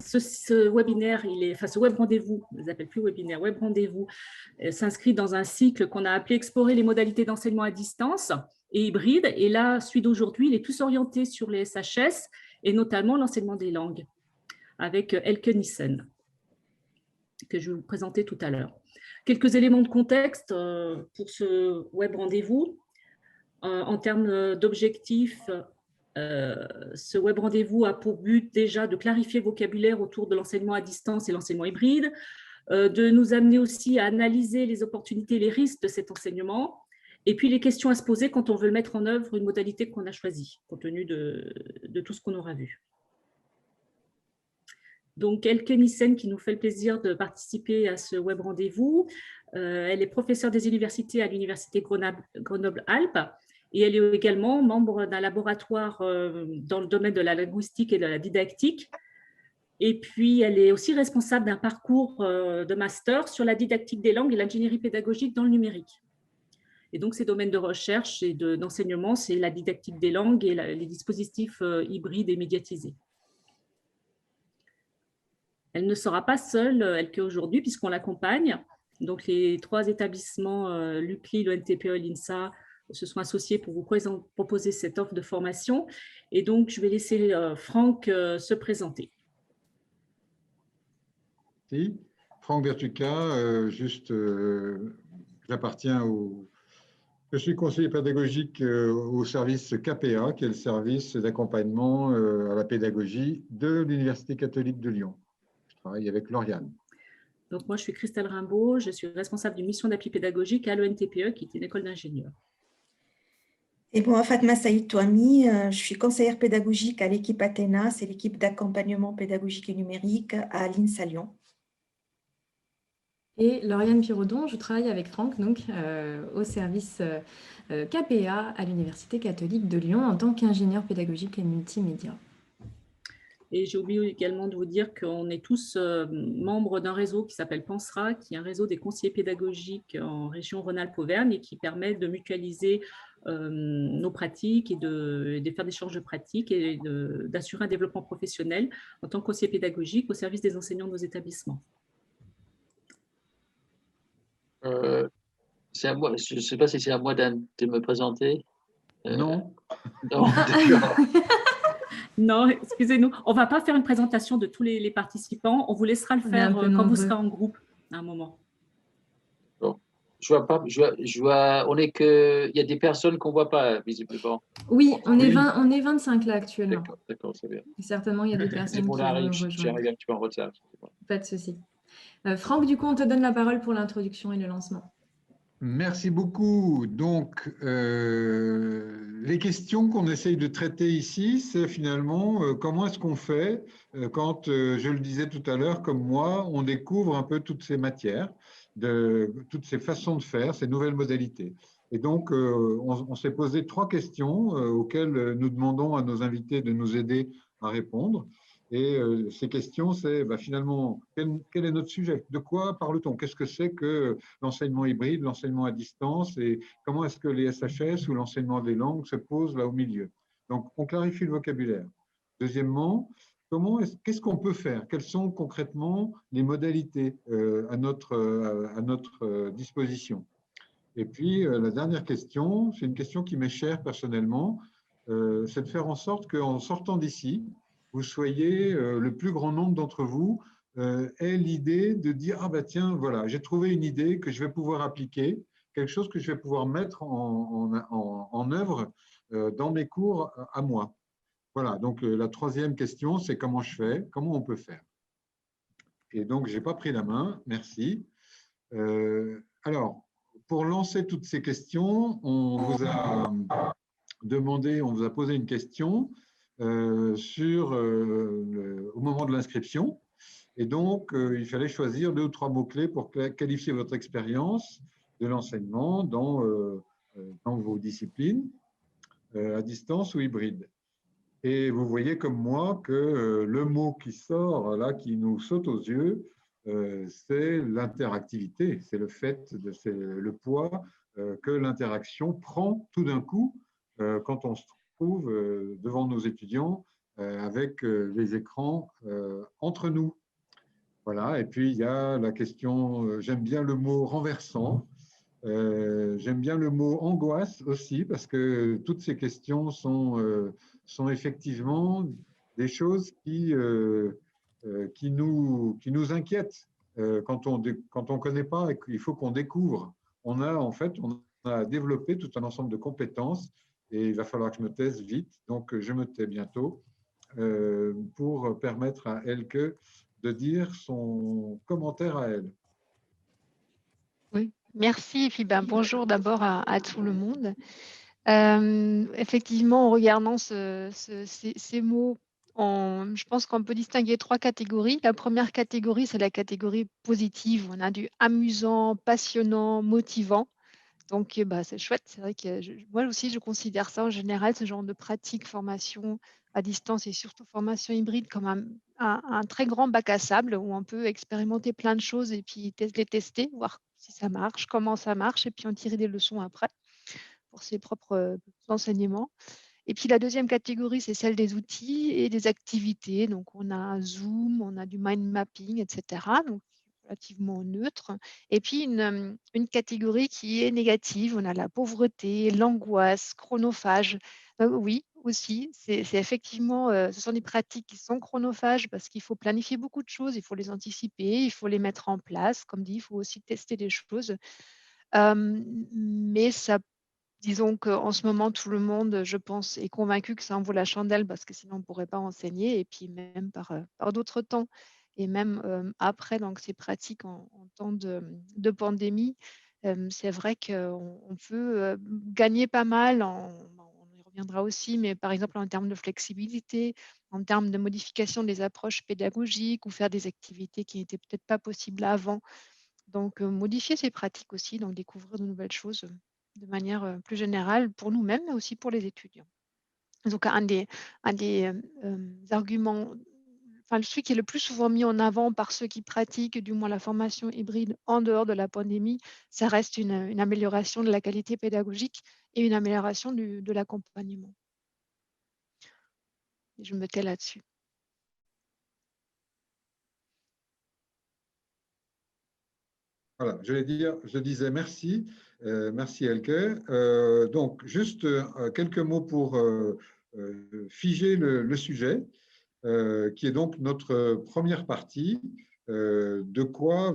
ce webinaire, ce web rendez-vous, on ne les appelle plus webinaire, web rendez-vous, s'inscrit dans un cycle qu'on a appelé Explorer les modalités d'enseignement à distance et hybride. Et là, celui d'aujourd'hui, il est plus orienté sur les SHS et notamment l'enseignement des langues avec Elke Nissen, que je vais vous présenter tout à l'heure. Quelques éléments de contexte pour ce web rendez-vous. En termes d'objectifs, ce web rendez-vous a pour but déjà de clarifier le vocabulaire autour de l'enseignement à distance et l'enseignement hybride, de nous amener aussi à analyser les opportunités et les risques de cet enseignement, et puis les questions à se poser quand on veut mettre en œuvre une modalité qu'on a choisie, compte tenu de tout ce qu'on aura vu. Donc, Elke Nissen, qui nous fait le plaisir de participer à ce web rendez-vous. Elle est professeure des universités à l'université Grenoble-Alpes et elle est également membre d'un laboratoire dans le domaine de la linguistique et de la didactique. Et puis, elle est aussi responsable d'un parcours de master sur la didactique des langues et l'ingénierie pédagogique dans le numérique. Et donc, ces domaines de recherche et d'enseignement, c'est la didactique des langues et les dispositifs hybrides et médiatisés. Elle ne sera pas seule, Elke, aujourd'hui, puisqu'on l'accompagne. Donc, les 3 établissements, l'UCLI, le NTPE et l'INSA, se sont associés pour vous proposer cette offre de formation. Et donc, je vais laisser Franck se présenter. Merci. Franck Bertucca, j'appartiens au... Je suis conseiller pédagogique au service KPA, qui est le service d'accompagnement à la pédagogie de l'Université catholique de Lyon. Je travaille avec Lauriane. Donc, moi, je suis Christelle Rimbaud, je suis responsable d'une mission d'appui pédagogique à l'ENTPE, qui est une école d'ingénieurs. Et moi, Fatma Saïd Touami, je suis conseillère pédagogique à l'équipe Athéna, c'est l'équipe d'accompagnement pédagogique et numérique à l'INSA Lyon. Et Lauriane Pirodon, je travaille avec Franck donc, au service KPA à l'Université catholique de Lyon en tant qu'ingénieur pédagogique et multimédia. Et j'ai oublié également de vous dire qu'on est tous membres d'un réseau qui s'appelle Pensera, qui est un réseau des conseillers pédagogiques en région Rhône-Alpes-Auvergne et qui permet de mutualiser nos pratiques et de faire des échanges de pratiques et d'assurer un développement professionnel en tant que conseiller pédagogique au service des enseignants de nos établissements. C'est à moi, je ne sais pas si c'est à moi de me présenter. Non. Non, non, excusez-nous. On ne va pas faire une présentation de tous les participants. On vous laissera le faire quand vous serez en groupe à un moment. Bon. Je vois pas. On est que. Il y a des personnes qu'on ne voit pas visiblement. Oui, on est 25 là actuellement. D'accord, c'est bien. Et certainement, il y a des personnes qui vont nous rejoindre. J'arrive un petit peu en retard. Pas de souci. Franck, du coup, on te donne la parole pour l'introduction et le lancement. Merci beaucoup. Donc, les questions qu'on essaye de traiter ici, c'est finalement comment est-ce qu'on fait quand, je le disais tout à l'heure, comme moi, on découvre un peu toutes ces matières, toutes ces façons de faire, ces nouvelles modalités. Et donc, on s'est posé 3 questions auxquelles nous demandons à nos invités de nous aider à répondre. Et ces questions, c'est finalement, quel est notre sujet? De quoi parle-t-on? Qu'est-ce que c'est que l'enseignement hybride, l'enseignement à distance? Et comment est-ce que les SHS ou l'enseignement des langues se posent là au milieu? Donc, on clarifie le vocabulaire. Deuxièmement, qu'est-ce qu'on peut faire? Quelles sont concrètement les modalités à notre disposition? Et puis, la dernière question, c'est une question qui m'est chère personnellement, c'est de faire en sorte qu'en sortant d'ici, vous soyez, le plus grand nombre d'entre vous, ait l'idée de dire « Ah bah tiens, voilà, j'ai trouvé une idée que je vais pouvoir appliquer, quelque chose que je vais pouvoir mettre en œuvre dans mes cours à moi. » Voilà, donc la troisième question, c'est comment je fais, comment on peut faire. Et donc, je n'ai pas pris la main, merci. Alors, pour lancer toutes ces questions, on vous a posé une question au moment de l'inscription. Et donc, il fallait choisir 2 ou 3 mots-clés pour qualifier votre expérience de l'enseignement dans vos disciplines, à distance ou hybride. Et vous voyez comme moi que le mot qui sort, là, qui nous saute aux yeux, c'est l'interactivité, c'est c'est le poids que l'interaction prend tout d'un coup quand on se trouve devant nos étudiants avec les écrans entre nous. Voilà. Et puis, il y a la question, j'aime bien le mot renversant. J'aime bien le mot angoisse aussi, parce que toutes ces questions sont effectivement des choses qui nous inquiètent quand on ne connaît pas et qu'il faut qu'on découvre. On a développé tout un ensemble de compétences et il va falloir que je me taise vite. Donc, je me tais bientôt pour permettre à Elke de dire son commentaire à elle. Oui, merci. Et puis, bonjour d'abord à tout le monde. Effectivement, en regardant ces mots, je pense qu'on peut distinguer 3 catégories. La première catégorie, c'est la catégorie positive. On a du amusant, passionnant, motivant. Donc, c'est chouette. C'est vrai que moi aussi, je considère ça en général, ce genre de pratique, formation à distance et surtout formation hybride comme un très grand bac à sable où on peut expérimenter plein de choses et puis les tester, voir si ça marche, comment ça marche et puis en tirer des leçons après pour ses propres enseignements. Et puis la deuxième catégorie, c'est celle des outils et des activités. Donc, on a Zoom, on a du mind mapping, etc. Donc, relativement neutre. Et puis, une catégorie qui est négative. On a la pauvreté, l'angoisse, chronophage. Oui, aussi, c'est effectivement, ce sont des pratiques qui sont chronophages parce qu'il faut planifier beaucoup de choses, il faut les anticiper, il faut les mettre en place. Comme dit, il faut aussi tester des choses. Mais ça disons qu'en ce moment, tout le monde, je pense, est convaincu que ça en vaut la chandelle parce que sinon on ne pourrait pas enseigner. Et puis même par d'autres temps et même après, donc ces pratiques en temps de pandémie, c'est vrai qu'on peut gagner pas mal. On y reviendra aussi, mais par exemple en termes de flexibilité, en termes de modification des approches pédagogiques ou faire des activités qui n'étaient peut-être pas possibles avant. Donc, modifier ces pratiques aussi, donc découvrir de nouvelles choses de manière plus générale pour nous-mêmes, mais aussi pour les étudiants. Donc, un des arguments, enfin, celui qui est le plus souvent mis en avant par ceux qui pratiquent, du moins la formation hybride en dehors de la pandémie, ça reste une amélioration de la qualité pédagogique et une amélioration de l'accompagnement. Je me tais là-dessus. Voilà, je disais merci, merci Elke. Donc, juste quelques mots pour figer le sujet, qui est donc notre première partie. De quoi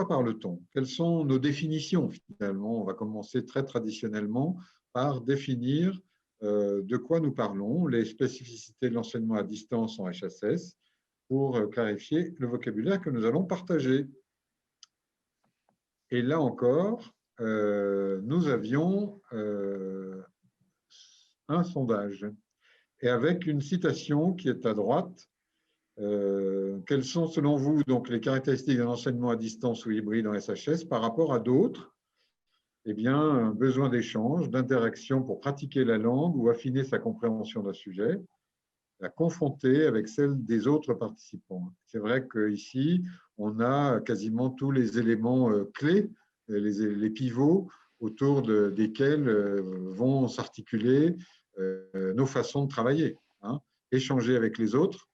parle-t-on? Quelles sont nos définitions finalement? On va commencer très traditionnellement par définir de quoi nous parlons, les spécificités de l'enseignement à distance en HSS, pour clarifier le vocabulaire que nous allons partager. Et là encore, nous avions un sondage, et avec une citation qui est à droite. Quelles sont, selon vous, donc, les caractéristiques d'un enseignement à distance ou hybride en SHS par rapport à d'autres? Eh bien, un besoin d'échange, d'interaction pour pratiquer la langue ou affiner sa compréhension d'un sujet, la confronter avec celle des autres participants. C'est vrai qu'ici, on a quasiment tous les éléments clés, les pivots autour desquels vont s'articuler nos façons de travailler. Échanger avec les autres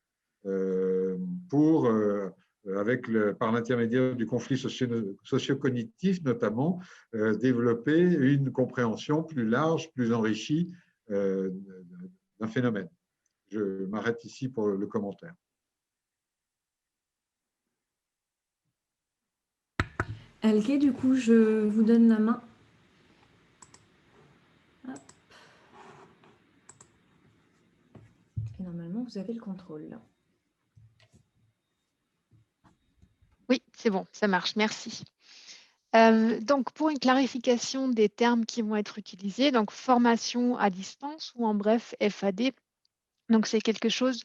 par l'intermédiaire du conflit socio-cognitif notamment, développer une compréhension plus large, plus enrichie d'un phénomène. Je m'arrête ici pour le commentaire. Elke, du coup, je vous donne la main. Hop. Et normalement, vous avez le contrôle. Oui, c'est bon, ça marche, merci. Donc, pour une clarification des termes qui vont être utilisés, donc formation à distance ou en bref FAD, donc c'est quelque chose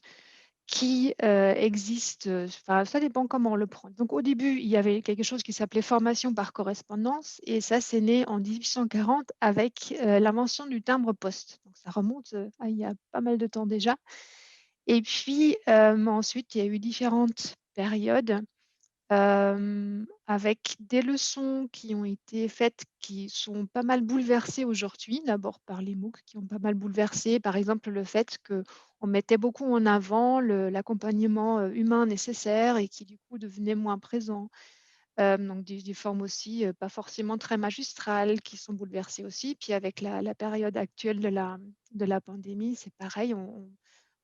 qui existe, ça dépend comment on le prend. Donc, au début, il y avait quelque chose qui s'appelait formation par correspondance et ça, c'est né en 1840 avec l'invention du timbre-poste. Donc, ça remonte à il y a pas mal de temps déjà. Et puis, ensuite, il y a eu différentes périodes avec des leçons qui ont été faites, qui sont pas mal bouleversées aujourd'hui. D'abord par les MOOC qui ont pas mal bouleversé, par exemple le fait qu'on mettait beaucoup en avant l'accompagnement humain nécessaire et qui du coup devenait moins présent. Donc des formes aussi pas forcément très magistrales qui sont bouleversées aussi. Puis avec la période actuelle de la pandémie, c'est pareil, on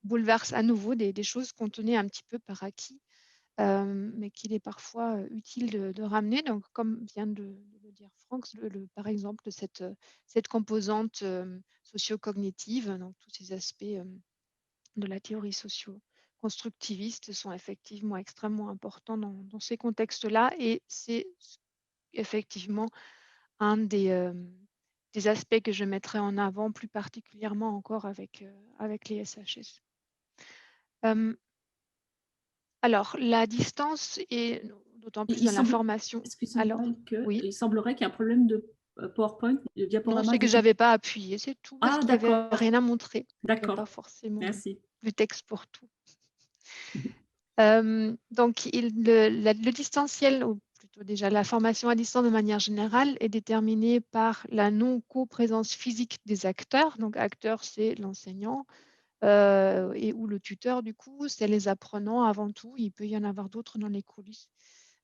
bouleverse à nouveau des choses qu'on tenait un petit peu par acquis, mais qu'il est parfois utile de ramener. Donc, comme vient de le dire Franck, par exemple, cette composante socio-cognitive, donc tous ces aspects de la théorie socio-constructiviste sont effectivement extrêmement importants dans ces contextes-là. Et c'est effectivement un des aspects que je mettrai en avant plus particulièrement encore avec les SHS. Alors, la distance et d'autant plus dans la formation. Alors, oui. Il semblerait qu'il y ait un problème de PowerPoint, de diaporama. Non, c'est que je n'avais pas appuyé, c'est tout. Parce qu'il n'y avait rien à montrer. D'accord. Pas forcément Merci. du texte pour tout. Donc, le distanciel, ou plutôt déjà la formation à distance de manière générale, est déterminée par la non-coprésence physique des acteurs. Donc, acteur, c'est l'enseignant. Et ou le tuteur, du coup, c'est les apprenants avant tout. Il peut y en avoir d'autres dans les coulisses,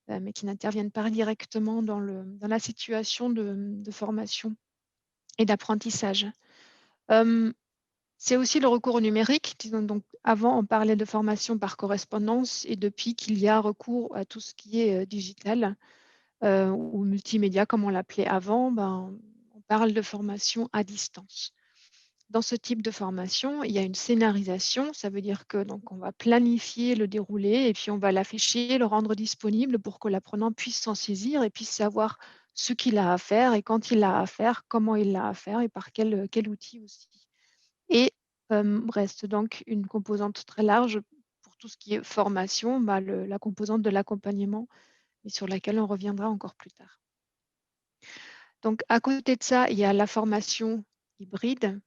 mais qui n'interviennent pas directement dans la situation de formation et d'apprentissage. C'est aussi le recours au numérique. Donc, avant, on parlait de formation par correspondance, et depuis qu'il y a recours à tout ce qui est digital ou multimédia, comme on l'appelait avant, on parle de formation à distance. Dans ce type de formation, il y a une scénarisation. Ça veut dire que on va planifier le déroulé et puis on va l'afficher, le rendre disponible pour que l'apprenant puisse s'en saisir et puisse savoir ce qu'il a à faire et quand il a à faire, comment il l'a à faire et par quel outil aussi. Et reste donc une composante très large pour tout ce qui est formation, la composante de l'accompagnement, et sur laquelle on reviendra encore plus tard. Donc, à côté de ça, il y a la formation hybride,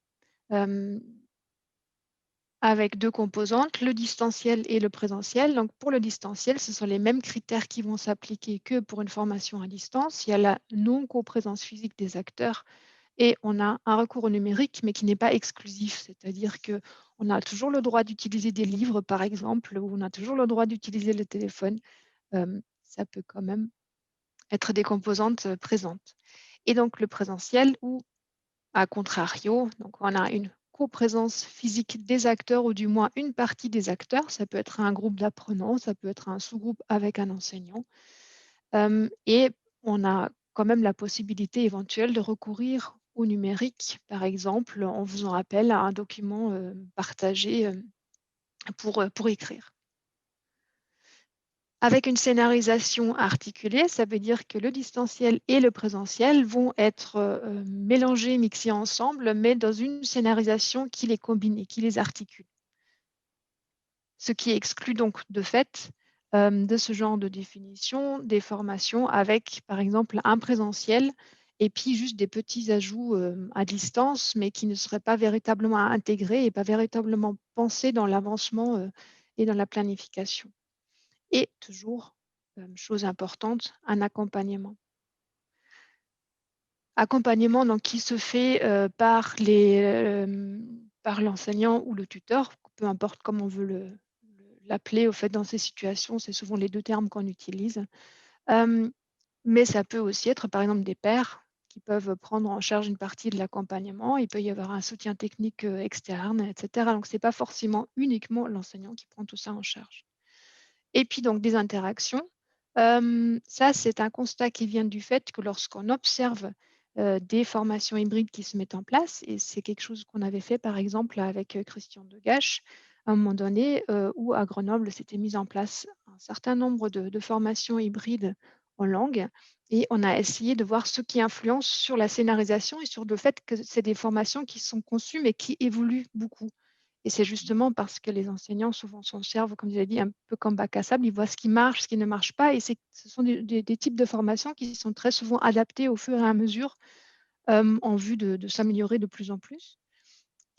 avec deux composantes, le distanciel et le présentiel. Donc, pour le distanciel, ce sont les mêmes critères qui vont s'appliquer que pour une formation à distance. Il y a la non-coprésence physique des acteurs et on a un recours au numérique, mais qui n'est pas exclusif. C'est-à-dire qu'on a toujours le droit d'utiliser des livres, par exemple, ou on a toujours le droit d'utiliser le téléphone. Ça peut quand même être des composantes présentes. Et donc, le présentiel, ou à contrario, donc on a une coprésence physique des acteurs, ou du moins une partie des acteurs. Ça peut être un groupe d'apprenants, ça peut être un sous-groupe avec un enseignant. Et on a quand même la possibilité éventuelle de recourir au numérique, par exemple, en faisant appel à un document partagé pour écrire. Avec une scénarisation articulée, ça veut dire que le distanciel et le présentiel vont être mélangés, mixés ensemble, mais dans une scénarisation qui les combine et qui les articule. Ce qui exclut donc de fait de ce genre de définition des formations avec, par exemple, un présentiel et puis juste des petits ajouts à distance, mais qui ne seraient pas véritablement intégrés et pas véritablement pensés dans l'avancement et dans la planification. Et toujours, chose importante, un accompagnement. Accompagnement donc, qui se fait par l'enseignant ou le tuteur, peu importe comment on veut l'appeler. Au fait, dans ces situations, c'est souvent les deux termes qu'on utilise. Mais ça peut aussi être, par exemple, des pairs qui peuvent prendre en charge une partie de l'accompagnement. Il peut y avoir un soutien technique externe, etc. Donc, ce n'est pas forcément uniquement l'enseignant qui prend tout ça en charge. Et puis donc des interactions. Ça, c'est un constat qui vient du fait que lorsqu'on observe des formations hybrides qui se mettent en place, et c'est quelque chose qu'on avait fait par exemple avec Christian Degache à un moment donné, où à Grenoble s'était mis en place un certain nombre de formations hybrides en langue, et on a essayé de voir ce qui influence sur la scénarisation et sur le fait que c'est des formations qui sont conçues mais qui évoluent beaucoup. Et c'est justement parce que les enseignants souvent s'en servent, comme je l'ai dit, un peu comme bac à sable. Ils voient ce qui marche, ce qui ne marche pas. Et ce sont des types de formations qui sont très souvent adaptés au fur et à mesure en vue de s'améliorer de plus en plus.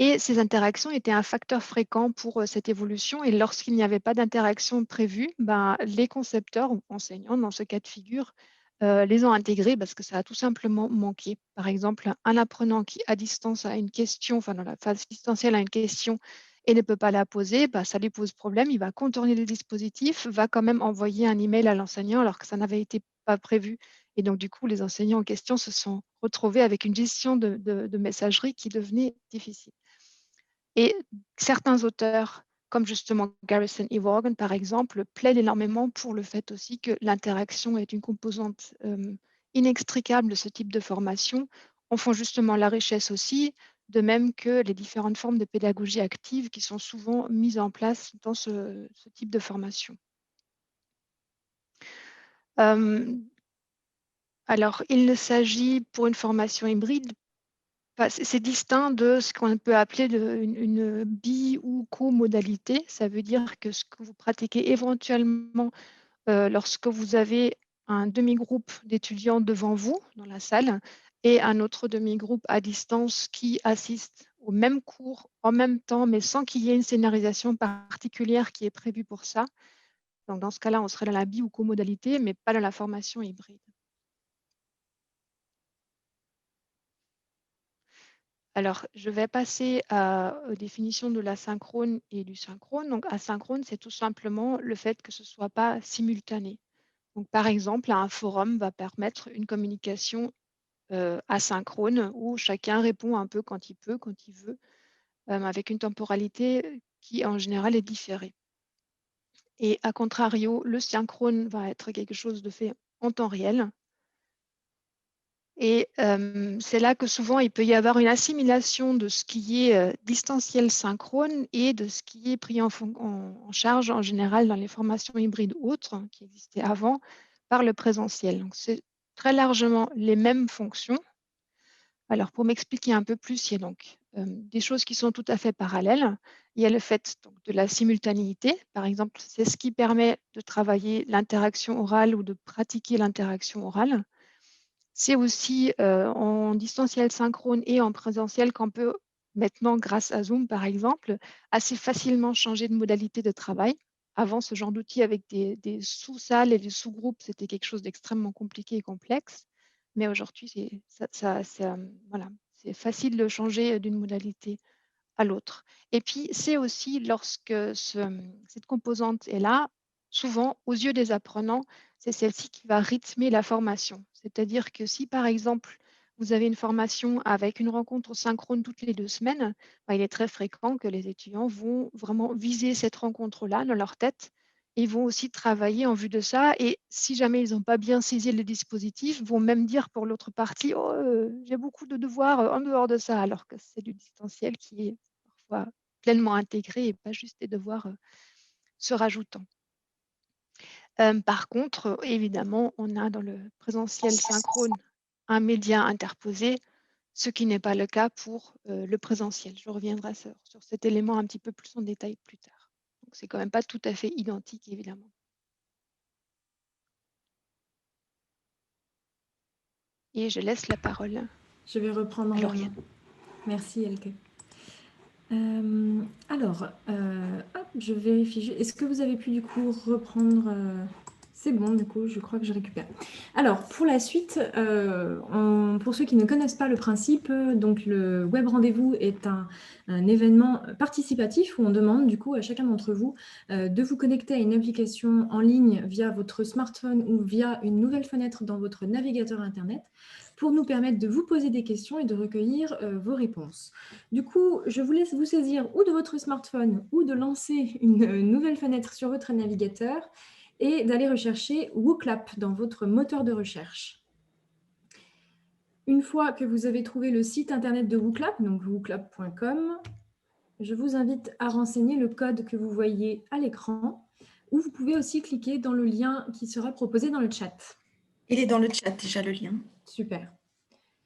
Et ces interactions étaient un facteur fréquent pour cette évolution. Et lorsqu'il n'y avait pas d'interaction prévue, ben, les concepteurs ou enseignants, dans ce cas de figure, les ont intégrés parce que ça a tout simplement manqué. Par exemple, un apprenant qui, à distance, a une question, enfin dans la phase distancielle, a une question et ne peut pas la poser, bah, ça lui pose problème. Il va contourner le dispositif, va quand même envoyer un email à l'enseignant alors que ça n'avait été pas prévu. Et donc, du coup, les enseignants en question se sont retrouvés avec une gestion de messagerie qui devenait difficile. Et certains auteurs, comme justement Garrison et Vaughan, par exemple, plaident énormément pour le fait aussi que l'interaction est une composante inextricable de ce type de formation, en font justement la richesse aussi, de même que les différentes formes de pédagogie active qui sont souvent mises en place dans ce type de formation. Alors, il ne s'agit pour une formation hybride, c'est distinct de ce qu'on peut appeler une bi- ou co-modalité. Ça veut dire que ce que vous pratiquez éventuellement lorsque vous avez un demi-groupe d'étudiants devant vous dans la salle et un autre demi-groupe à distance qui assiste au même cours en même temps, mais sans qu'il y ait une scénarisation particulière qui est prévue pour ça. Donc, dans ce cas-là, on serait dans la bi- ou co-modalité, mais pas dans la formation hybride. Alors, je vais passer aux définitions de l'asynchrone et du synchrone. Donc, asynchrone, c'est tout simplement le fait que ce ne soit pas simultané. Donc, par exemple, un forum va permettre une communication asynchrone où chacun répond un peu quand il peut, quand il veut, avec une temporalité qui, en général, est différée. Et à contrario, le synchrone va être quelque chose de fait en temps réel. Et c'est là que souvent, il peut y avoir une assimilation de ce qui est distanciel synchrone et de ce qui est pris en charge en général dans les formations hybrides autres qui existaient avant par le présentiel. Donc, c'est très largement les mêmes fonctions. Alors, pour m'expliquer un peu plus, il y a donc des choses qui sont tout à fait parallèles. Il y a le fait donc, de la simultanéité. Par exemple, c'est ce qui permet de travailler l'interaction orale ou de pratiquer l'interaction orale. C'est aussi en distanciel synchrone et en présentiel qu'on peut maintenant, grâce à Zoom par exemple, assez facilement changer de modalité de travail. Avant, ce genre d'outil avec des sous-salles et des sous-groupes, c'était quelque chose d'extrêmement compliqué et complexe. Mais aujourd'hui, voilà, c'est facile de changer d'une modalité à l'autre. Et puis, c'est aussi lorsque cette composante est là, souvent, aux yeux des apprenants, c'est celle-ci qui va rythmer la formation. C'est-à-dire que si, par exemple, vous avez une formation avec une rencontre synchrone toutes les 2 semaines, bah, il est très fréquent que les étudiants vont vraiment viser cette rencontre-là dans leur tête. Et ils vont aussi travailler en vue de ça. Et si jamais ils n'ont pas bien saisi le dispositif, vont même dire pour l'autre partie, oh, j'ai beaucoup de devoirs en dehors de ça, alors que c'est du distanciel qui est parfois pleinement intégré et pas juste des devoirs se rajoutant. Par contre, évidemment, on a dans le présentiel synchrone un média interposé, ce qui n'est pas le cas pour le présentiel. Je reviendrai sur cet élément un petit peu plus en détail plus tard. Donc, c'est quand même pas tout à fait identique, évidemment. Et je laisse la parole. Je vais reprendre. À Lauriane. Merci, Elke. Alors, hop, je vérifie. Est-ce que vous avez pu du coup reprendre C'est bon, du coup, je crois que je récupère. Alors, pour la suite, pour ceux qui ne connaissent pas le principe, donc le web rendez-vous est un événement participatif où on demande du coup à chacun d'entre vous de vous connecter à une application en ligne via votre smartphone ou via une nouvelle fenêtre dans votre navigateur Internet pour nous permettre de vous poser des questions et de recueillir vos réponses. Du coup, je vous laisse vous saisir ou de votre smartphone ou de lancer une nouvelle fenêtre sur votre navigateur et d'aller rechercher WooClap dans votre moteur de recherche. Une fois que vous avez trouvé le site internet de WooClap, donc wooclap.com, je vous invite à renseigner le code que vous voyez à l'écran, ou vous pouvez aussi cliquer dans le lien qui sera proposé dans le chat. Il est dans le chat déjà, le lien. Super.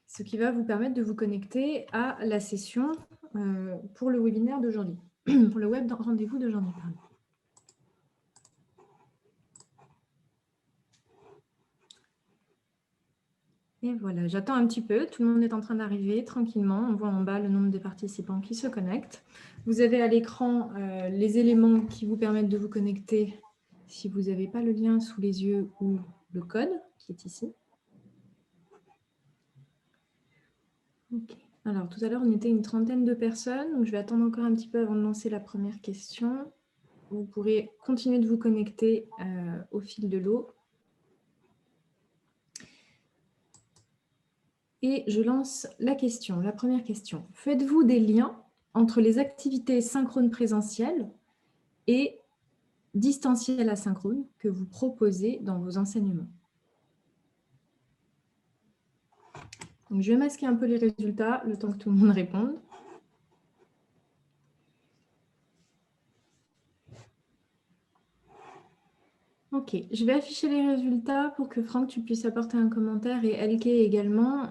Ce qui va vous permettre de vous connecter à la session pour le webinaire d'aujourd'hui, pour le web rendez-vous d'aujourd'hui. Et voilà, j'attends un petit peu. Tout le monde est en train d'arriver tranquillement. On voit en bas le nombre de participants qui se connectent. Vous avez à l'écran les éléments qui vous permettent de vous connecter si vous n'avez pas le lien sous les yeux ou le code qui est ici. Ok. Alors, tout à l'heure, on était une trentaine de personnes. Donc, je vais attendre encore un petit peu avant de lancer la première question. Vous pourrez continuer de vous connecter au fil de l'eau. Et je lance la question, la première question. Faites-vous des liens entre les activités synchrones présentielles et distancielles asynchrones que vous proposez dans vos enseignements? Donc, je vais masquer un peu les résultats le temps que tout le monde réponde. Ok, je vais afficher les résultats pour que Franck, tu puisses apporter un commentaire et Elke également.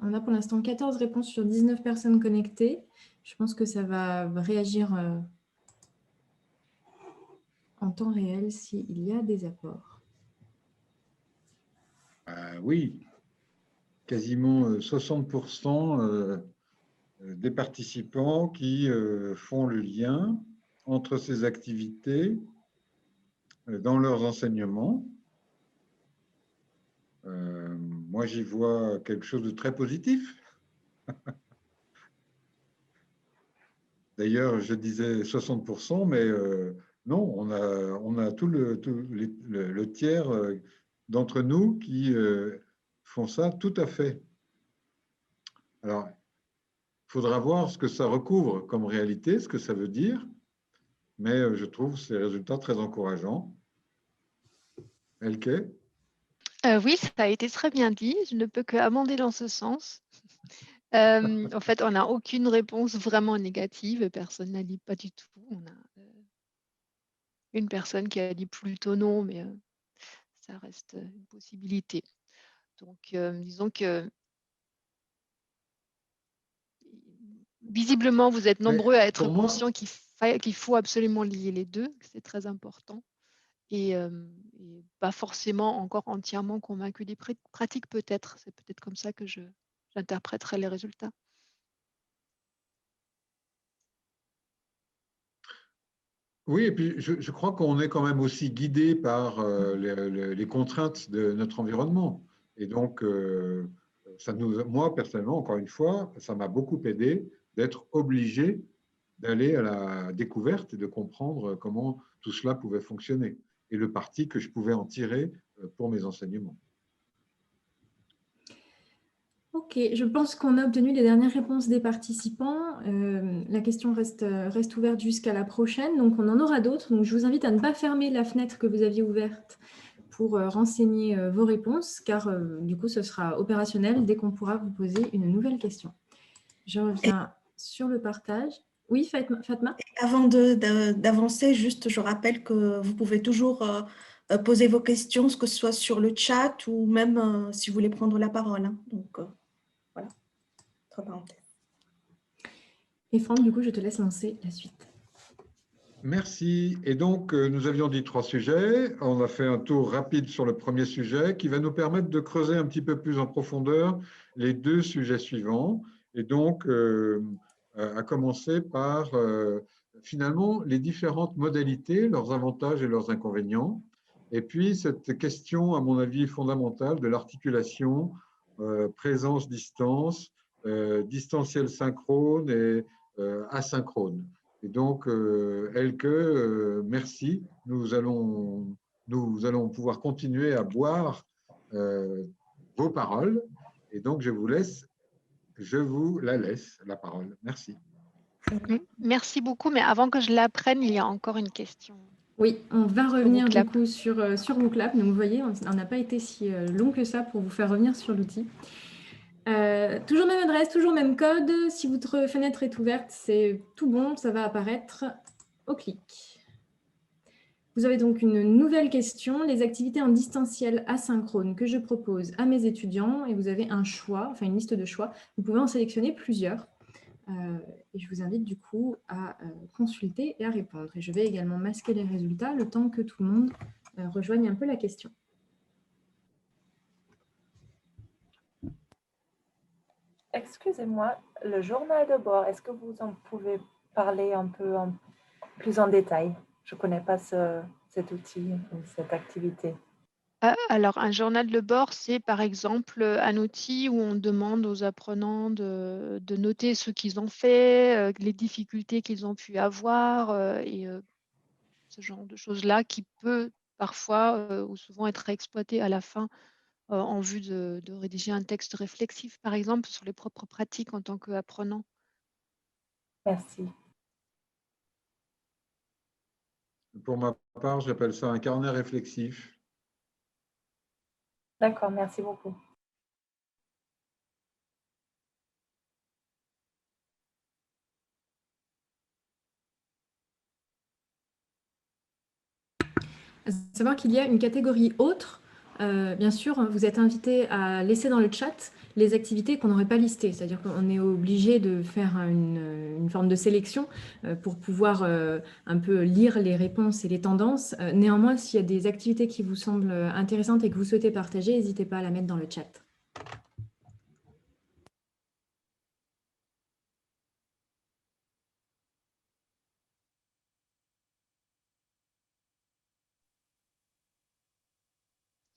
On a pour l'instant 14 réponses sur 19 personnes connectées. Je pense que ça va réagir en temps réel s'il y a des apports. Oui, quasiment 60% des participants qui font le lien entre ces activités dans leurs enseignements. Moi, j'y vois quelque chose de très positif. D'ailleurs, je disais 60%, mais non, on a tout le tiers d'entre nous qui font ça tout à fait. Alors, il faudra voir ce que ça recouvre comme réalité, ce que ça veut dire, mais je trouve ces résultats très encourageants. Elke? Oui, ça a été très bien dit. Je ne peux que amender dans ce sens. En fait, on n'a aucune réponse vraiment négative. Personne n'a dit pas du tout. On a une personne qui a dit plutôt non, mais ça reste une possibilité. Donc, disons que visiblement, vous êtes nombreux à être conscients qu'il faut absolument lier les deux, que c'est très important. Et pas forcément encore entièrement convaincu des pratiques, peut-être. C'est peut-être comme ça que j'interpréterai les résultats. Oui, et puis je crois qu'on est quand même aussi guidé par les contraintes de notre environnement. Et donc, moi, personnellement, encore une fois, ça m'a beaucoup aidé d'être obligé d'aller à la découverte et de comprendre comment tout cela pouvait fonctionner et le parti que je pouvais en tirer pour mes enseignements. Ok, je pense qu'on a obtenu les dernières réponses des participants. La question reste ouverte jusqu'à la prochaine, donc on en aura d'autres. Donc je vous invite à ne pas fermer la fenêtre que vous aviez ouverte pour renseigner vos réponses, car du coup ce sera opérationnel dès qu'on pourra vous poser une nouvelle question. Je reviens sur le partage. Oui, Fatma? Avant d'avancer, juste je rappelle que vous pouvez toujours poser vos questions, que ce soit sur le chat ou même si vous voulez prendre la parole. Hein. Donc voilà, entre parenthèses. Et Franck, du coup, je te laisse lancer la suite. Merci. Et donc, nous avions dit 3 sujets. On a fait un tour rapide sur le premier sujet qui va nous permettre de creuser un petit peu plus en profondeur les 2 sujets suivants. Et donc, à commencer par finalement les différentes modalités, leurs avantages et leurs inconvénients. Et puis, cette question, à mon avis, fondamentale de l'articulation présence-distance, distanciel synchrone et asynchrone. Et donc, Elke, merci. Nous allons pouvoir continuer à boire vos paroles. Et donc, je vous la laisse, la parole. Merci. Merci beaucoup, mais avant que je l'apprenne, il y a encore une question. Oui, on va revenir du coup sur WooClap. Donc, vous voyez, on n'a pas été si long que ça pour vous faire revenir sur l'outil. Toujours même adresse, toujours même code. Si votre fenêtre est ouverte, c'est tout bon, ça va apparaître au clic. Vous avez donc une nouvelle question, les activités en distanciel asynchrone que je propose à mes étudiants. Et vous avez un choix, enfin une liste de choix. Vous pouvez en sélectionner plusieurs. Et je vous invite du coup à consulter et à répondre. Et je vais également masquer les résultats le temps que tout le monde rejoigne un peu la question. excusez-moi, le journal de bord, est-ce que vous en pouvez parler un peu plus en détail? Je ne connais pas cet outil ou cette activité. Alors, un journal de bord, c'est par exemple un outil où on demande aux apprenants de noter ce qu'ils ont fait, les difficultés qu'ils ont pu avoir et ce genre de choses-là qui peut parfois ou souvent être exploité à la fin en vue de rédiger un texte réflexif, par exemple, sur les propres pratiques en tant qu'apprenant. Merci. Pour ma part, j'appelle ça un carnet réflexif. D'accord, merci beaucoup. À savoir qu'il y a une catégorie autre. Bien sûr, vous êtes invité à laisser dans le chat les activités qu'on n'aurait pas listées. C'est-à-dire qu'on est obligé de faire une forme de sélection pour pouvoir un peu lire les réponses et les tendances. Néanmoins, s'il y a des activités qui vous semblent intéressantes et que vous souhaitez partager, n'hésitez pas à la mettre dans le chat.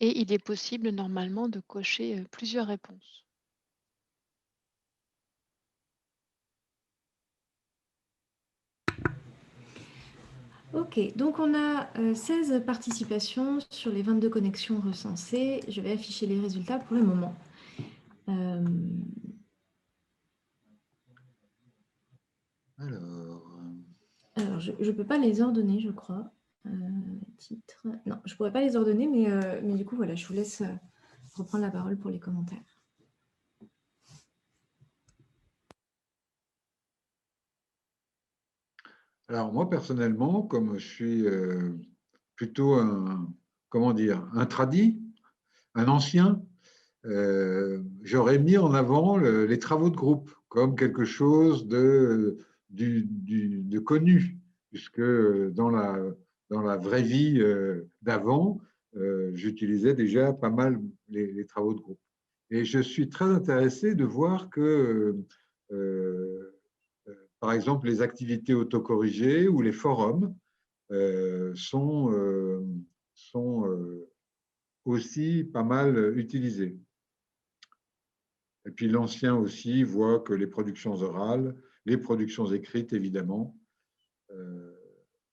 Et il est possible normalement de cocher plusieurs réponses. Ok, donc on a 16 participations sur les 22 connexions recensées. Je vais afficher les résultats pour le moment. Alors, je ne peux pas les ordonner, je crois. Titre. Non, je ne pourrais pas les ordonner, mais du coup, voilà, je vous laisse reprendre la parole pour les commentaires. Alors moi, personnellement, comme je suis plutôt un tradi, un ancien, j'aurais mis en avant les travaux de groupe comme quelque chose de connu, puisque dans la vraie vie d'avant, j'utilisais déjà pas mal les travaux de groupe. Et je suis très intéressé de voir que par exemple, les activités autocorrigées ou les forums sont aussi pas mal utilisés. Et puis l'ancien aussi voit que les productions orales, les productions écrites évidemment,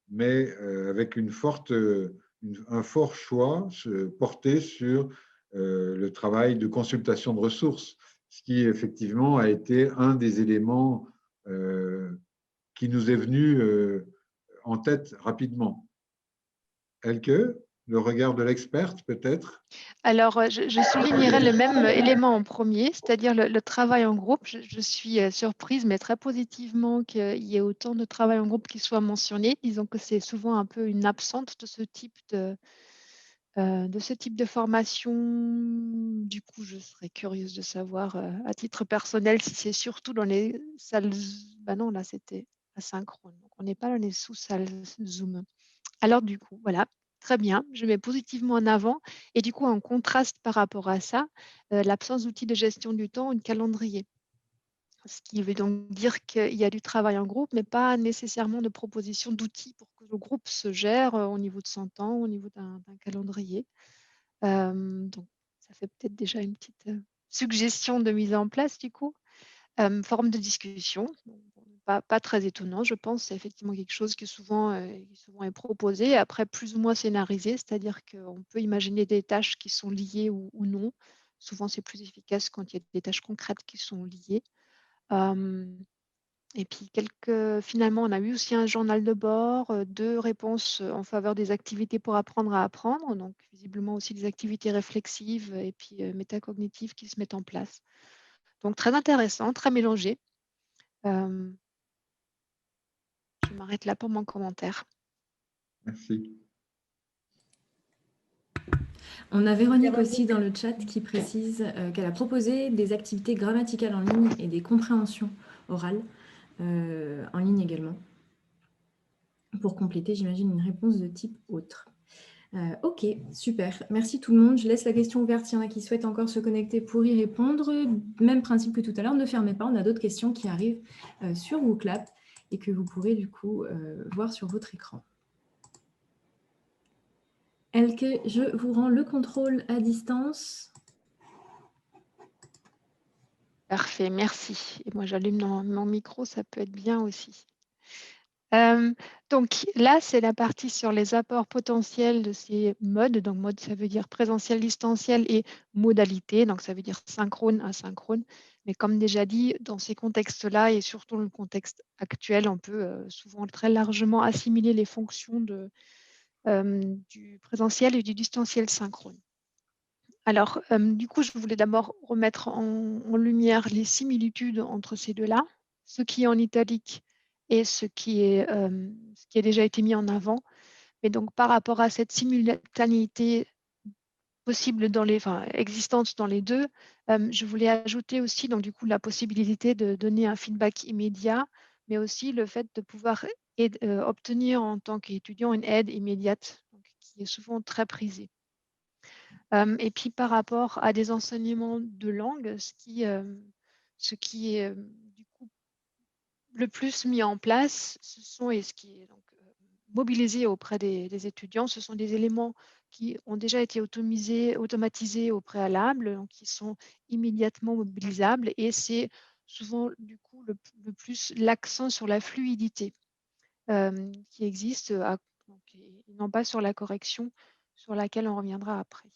mais avec un fort choix porté sur le travail de consultation de ressources, ce qui effectivement a été un des éléments qui nous est venu en tête rapidement. Elke, le regard de l'experte peut-être? Alors, je soulignerai le même élément en premier, c'est-à-dire le travail en groupe. Je suis surprise, mais très positivement qu'il y ait autant de travail en groupe qui soit mentionné. Disons que c'est souvent un peu une absente de ce type de formation. Du coup, je serais curieuse de savoir à titre personnel si c'est surtout dans les salles. Ben non, là, c'était asynchrone. Donc, on n'est pas dans les sous-salles Zoom. Alors, du coup, voilà. Très bien, je mets positivement en avant. Et du coup, en contraste par rapport à ça, l'absence d'outils de gestion du temps ou de calendrier. Ce qui veut donc dire qu'il y a du travail en groupe, mais pas nécessairement de proposition d'outils pour que le groupe se gère au niveau de son temps, au niveau d'un calendrier. Donc, ça fait peut-être déjà une petite suggestion de mise en place du coup. Forme de discussion, pas très étonnant, je pense. C'est effectivement quelque chose qui souvent est proposé, après plus ou moins scénarisé, c'est-à-dire qu'on peut imaginer des tâches qui sont liées ou non. Souvent, c'est plus efficace quand il y a des tâches concrètes qui sont liées. Et puis, finalement, on a eu aussi un journal de bord, 2 réponses en faveur des activités pour apprendre à apprendre, donc visiblement aussi des activités réflexives et puis métacognitives qui se mettent en place. Donc, très intéressant, très mélangé. Je m'arrête là pour mon commentaire. Merci. On a Véronique aussi dans le chat qui précise qu'elle a proposé des activités grammaticales en ligne et des compréhensions orales en ligne également, pour compléter, j'imagine, une réponse de type autre. Ok, super. Merci tout le monde. Je laisse la question ouverte s'il y en a qui souhaitent encore se connecter pour y répondre. Même principe que tout à l'heure, ne fermez pas. On a d'autres questions qui arrivent sur WooClap et que vous pourrez du coup voir sur votre écran. Elke, je vous rends le contrôle à distance. Parfait, merci. Et moi, j'allume mon micro, ça peut être bien aussi. Donc là, c'est la partie sur les apports potentiels de ces modes. Donc mode, ça veut dire présentiel, distanciel et modalité. Donc ça veut dire synchrone, asynchrone. Mais comme déjà dit, dans ces contextes-là et surtout dans le contexte actuel, on peut souvent très largement assimiler les fonctions du présentiel et du distanciel synchrone. Alors, du coup, je voulais d'abord remettre en lumière les similitudes entre ces deux-là, ce qui est en italique et ce qui a déjà été mis en avant. Mais donc, par rapport à cette simultanéité possible existante dans les deux, je voulais ajouter aussi donc, du coup, la possibilité de donner un feedback immédiat, mais aussi le fait de pouvoir obtenir en tant qu'étudiant une aide immédiate, donc, qui est souvent très prisée. Et puis par rapport à des enseignements de langue, ce qui est du coup le plus mis en place, et ce qui est donc, mobilisé auprès des étudiants, ce sont des éléments qui ont déjà été automatisés au préalable, donc qui sont immédiatement mobilisables, et c'est souvent du coup le plus l'accent sur la fluidité qui existe, et non pas sur la correction, sur laquelle on reviendra après.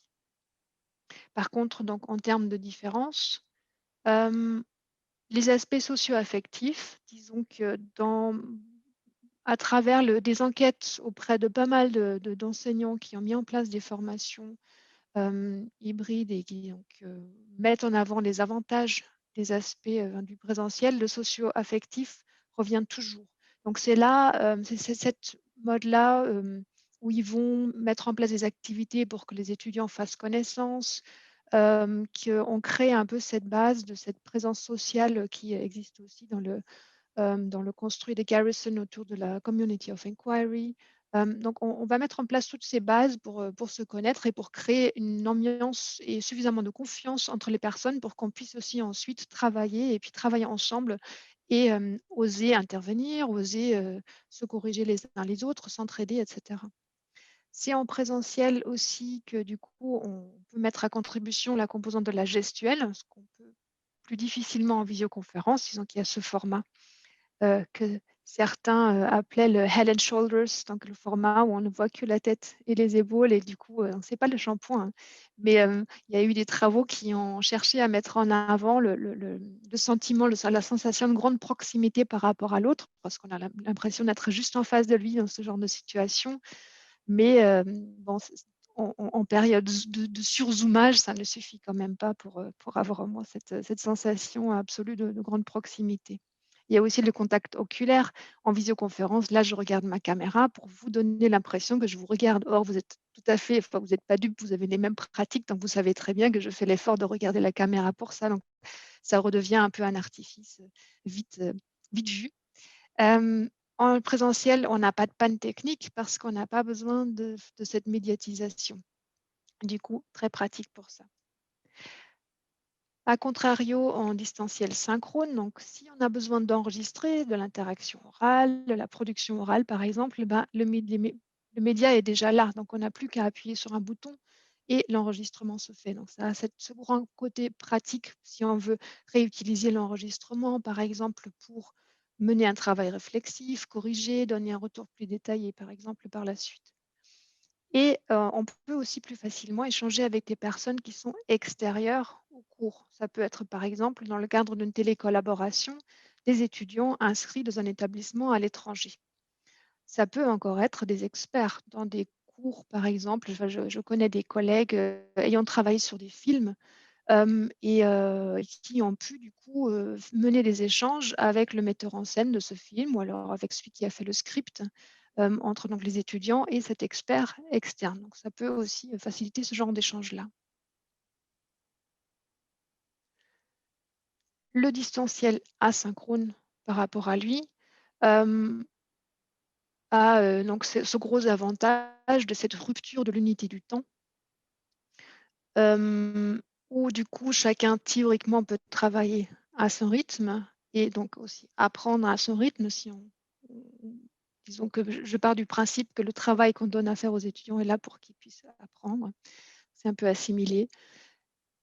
Par contre, donc, en termes de différence, les aspects socio-affectifs, disons que à travers des enquêtes auprès de pas mal d'enseignants qui ont mis en place des formations hybrides et qui donc, mettent en avant les avantages des aspects du présentiel, le socio-affectif revient toujours. Donc c'est là, c'est cette mode-là où ils vont mettre en place des activités pour que les étudiants fassent connaissance, qu'on crée un peu cette base de cette présence sociale qui existe aussi dans le construit de Garrison autour de la Community of Inquiry. Donc, on va mettre en place toutes ces bases pour se connaître et pour créer une ambiance et suffisamment de confiance entre les personnes pour qu'on puisse aussi ensuite travailler et puis travailler ensemble et oser intervenir, oser se corriger les uns les autres, s'entraider, etc. C'est en présentiel aussi que du coup, on peut mettre à contribution la composante de la gestuelle, ce qu'on peut plus difficilement en visioconférence, disons qu'il y a ce format que certains appelaient le head and shoulders, donc le format où on ne voit que la tête et les épaules, et du coup, on ne sait pas le shampoing, hein. Mais il y a eu des travaux qui ont cherché à mettre en avant le sentiment, la sensation de grande proximité par rapport à l'autre, parce qu'on a l'impression d'être juste en face de lui dans ce genre de situation. Mais bon, en période de surzoomage, ça ne suffit quand même pas pour avoir au moins cette sensation absolue de grande proximité. Il y a aussi le contact oculaire en visioconférence. Là, je regarde ma caméra pour vous donner l'impression que je vous regarde. Or, vous êtes tout à fait, vous n'êtes pas dupe, vous avez les mêmes pratiques, donc vous savez très bien que je fais l'effort de regarder la caméra pour ça. Donc, ça redevient un peu un artifice vite vu. En présentiel, on n'a pas de panne technique parce qu'on n'a pas besoin de cette médiatisation. Du coup, très pratique pour ça. A contrario, en distanciel synchrone, donc si on a besoin d'enregistrer de l'interaction orale, de la production orale par exemple, ben, le média est déjà là, donc on n'a plus qu'à appuyer sur un bouton et l'enregistrement se fait. Donc ça a ce grand côté pratique si on veut réutiliser l'enregistrement, par exemple pour mener un travail réflexif, corriger, donner un retour plus détaillé par exemple par la suite. Et on peut aussi plus facilement échanger avec des personnes qui sont extérieures au cours. Ça peut être par exemple dans le cadre d'une télécollaboration, des étudiants inscrits dans un établissement à l'étranger. Ça peut encore être des experts dans des cours, par exemple. Je connais des collègues ayant travaillé sur des films et qui ont pu du coup mener des échanges avec le metteur en scène de ce film ou alors avec celui qui a fait le script entre donc, les étudiants et cet expert externe. Donc ça peut aussi faciliter ce genre d'échange-là. Le distanciel asynchrone par rapport à lui, a donc ce gros avantage de cette rupture de l'unité du temps, où du coup chacun théoriquement peut travailler à son rythme et donc aussi apprendre à son rythme. Disons que je pars du principe que le travail qu'on donne à faire aux étudiants est là pour qu'ils puissent apprendre. C'est un peu assimilé.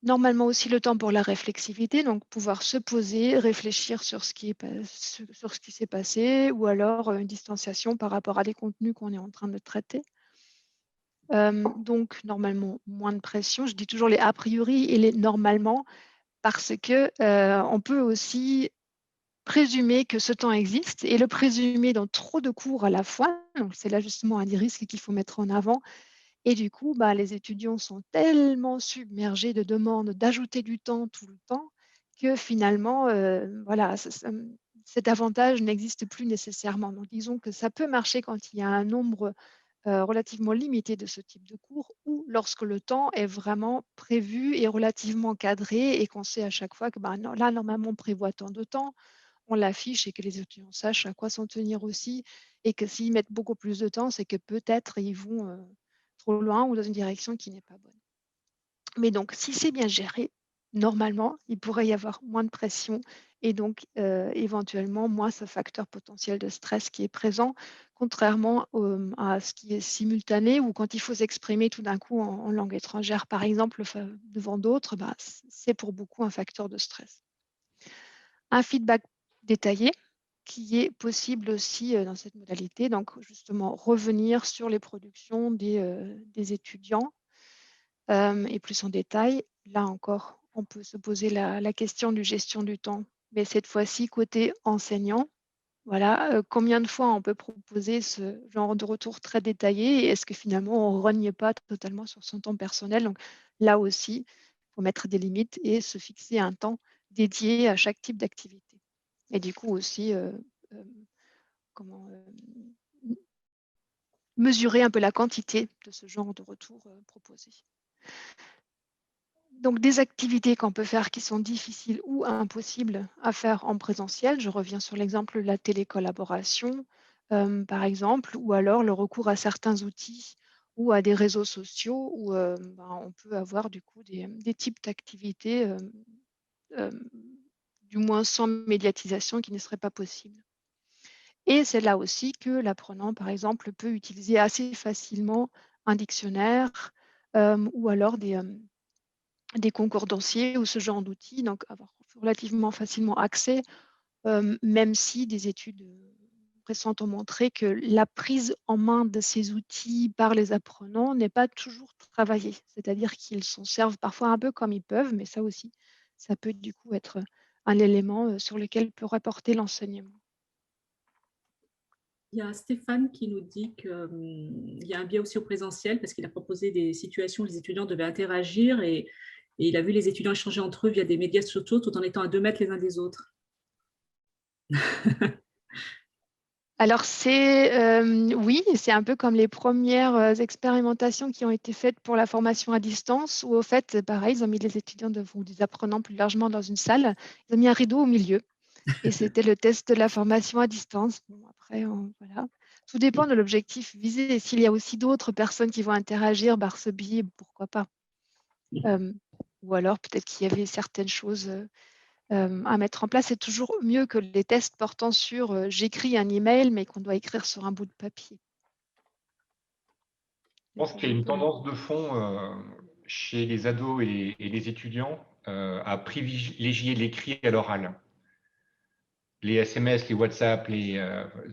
Normalement aussi le temps pour la réflexivité, donc pouvoir se poser, réfléchir sur ce qui s'est passé, ou alors une distanciation par rapport à des contenus qu'on est en train de traiter. Donc normalement moins de pression. Je dis toujours les a priori et les normalement parce que on peut aussi présumer que ce temps existe et le présumer dans trop de cours à la fois. Donc c'est là justement un des risques qu'il faut mettre en avant. Et du coup, les étudiants sont tellement submergés de demandes d'ajouter du temps tout le temps que finalement, voilà, cet avantage n'existe plus nécessairement. Donc, disons que ça peut marcher quand il y a un nombre relativement limité de ce type de cours ou lorsque le temps est vraiment prévu et relativement cadré et qu'on sait à chaque fois que là, normalement, on prévoit tant de temps, on l'affiche et que les étudiants sachent à quoi s'en tenir aussi et que s'ils mettent beaucoup plus de temps, c'est que peut-être ils vont trop loin ou dans une direction qui n'est pas bonne. Mais donc, si c'est bien géré, normalement, il pourrait y avoir moins de pression et donc éventuellement moins ce facteur potentiel de stress qui est présent, contrairement à ce qui est simultané ou quand il faut s'exprimer tout d'un coup en langue étrangère, par exemple, devant d'autres, c'est pour beaucoup un facteur de stress. Un feedback détaillé qui est possible aussi dans cette modalité, donc justement revenir sur les productions des étudiants et plus en détail. Là encore, on peut se poser la question du gestion du temps, mais cette fois-ci côté enseignant. Voilà, combien de fois on peut proposer ce genre de retour très détaillé et est-ce que finalement on ne rogne pas totalement sur son temps personnel? Donc là aussi, il faut mettre des limites et se fixer un temps dédié à chaque type d'activité. Et du coup aussi, mesurer un peu la quantité de ce genre de retour proposé. Donc des activités qu'on peut faire qui sont difficiles ou impossibles à faire en présentiel. Je reviens sur l'exemple de la télécollaboration, par exemple, ou alors le recours à certains outils ou à des réseaux sociaux où on peut avoir du coup des types d'activités, du moins sans médiatisation, qui ne seraient pas possibles. Et c'est là aussi que l'apprenant, par exemple, peut utiliser assez facilement un dictionnaire ou alors des concordanciers ou ce genre d'outils, donc avoir relativement facilement accès, même si des études récentes ont montré que la prise en main de ces outils par les apprenants n'est pas toujours travaillée, c'est-à-dire qu'ils s'en servent parfois un peu comme ils peuvent, mais ça aussi, ça peut du coup être un élément sur lequel peut rapporter l'enseignement. Il y a Stéphane qui nous dit qu'il y a un biais aussi au présentiel parce qu'il a proposé des situations où les étudiants devaient interagir et il a vu les étudiants échanger entre eux via des médias sociaux tout en étant à 2 mètres les uns des autres. Alors oui, c'est un peu comme les premières expérimentations qui ont été faites pour la formation à distance où au fait, pareil, ils ont mis les étudiants ou des apprenants plus largement dans une salle, ils ont mis un rideau au milieu et c'était le test de la formation à distance. Bon, après, voilà. Tout dépend de l'objectif visé. Et s'il y a aussi d'autres personnes qui vont interagir par ce biais, pourquoi pas. Ou alors peut-être qu'il y avait certaines choses à mettre en place. C'est toujours mieux que les tests portant sur j'écris un email, mais qu'on doit écrire sur un bout de papier. Je pense qu'il y a une tendance de fond chez les ados et les étudiants à privilégier l'écrit à l'oral. Les SMS, les WhatsApp,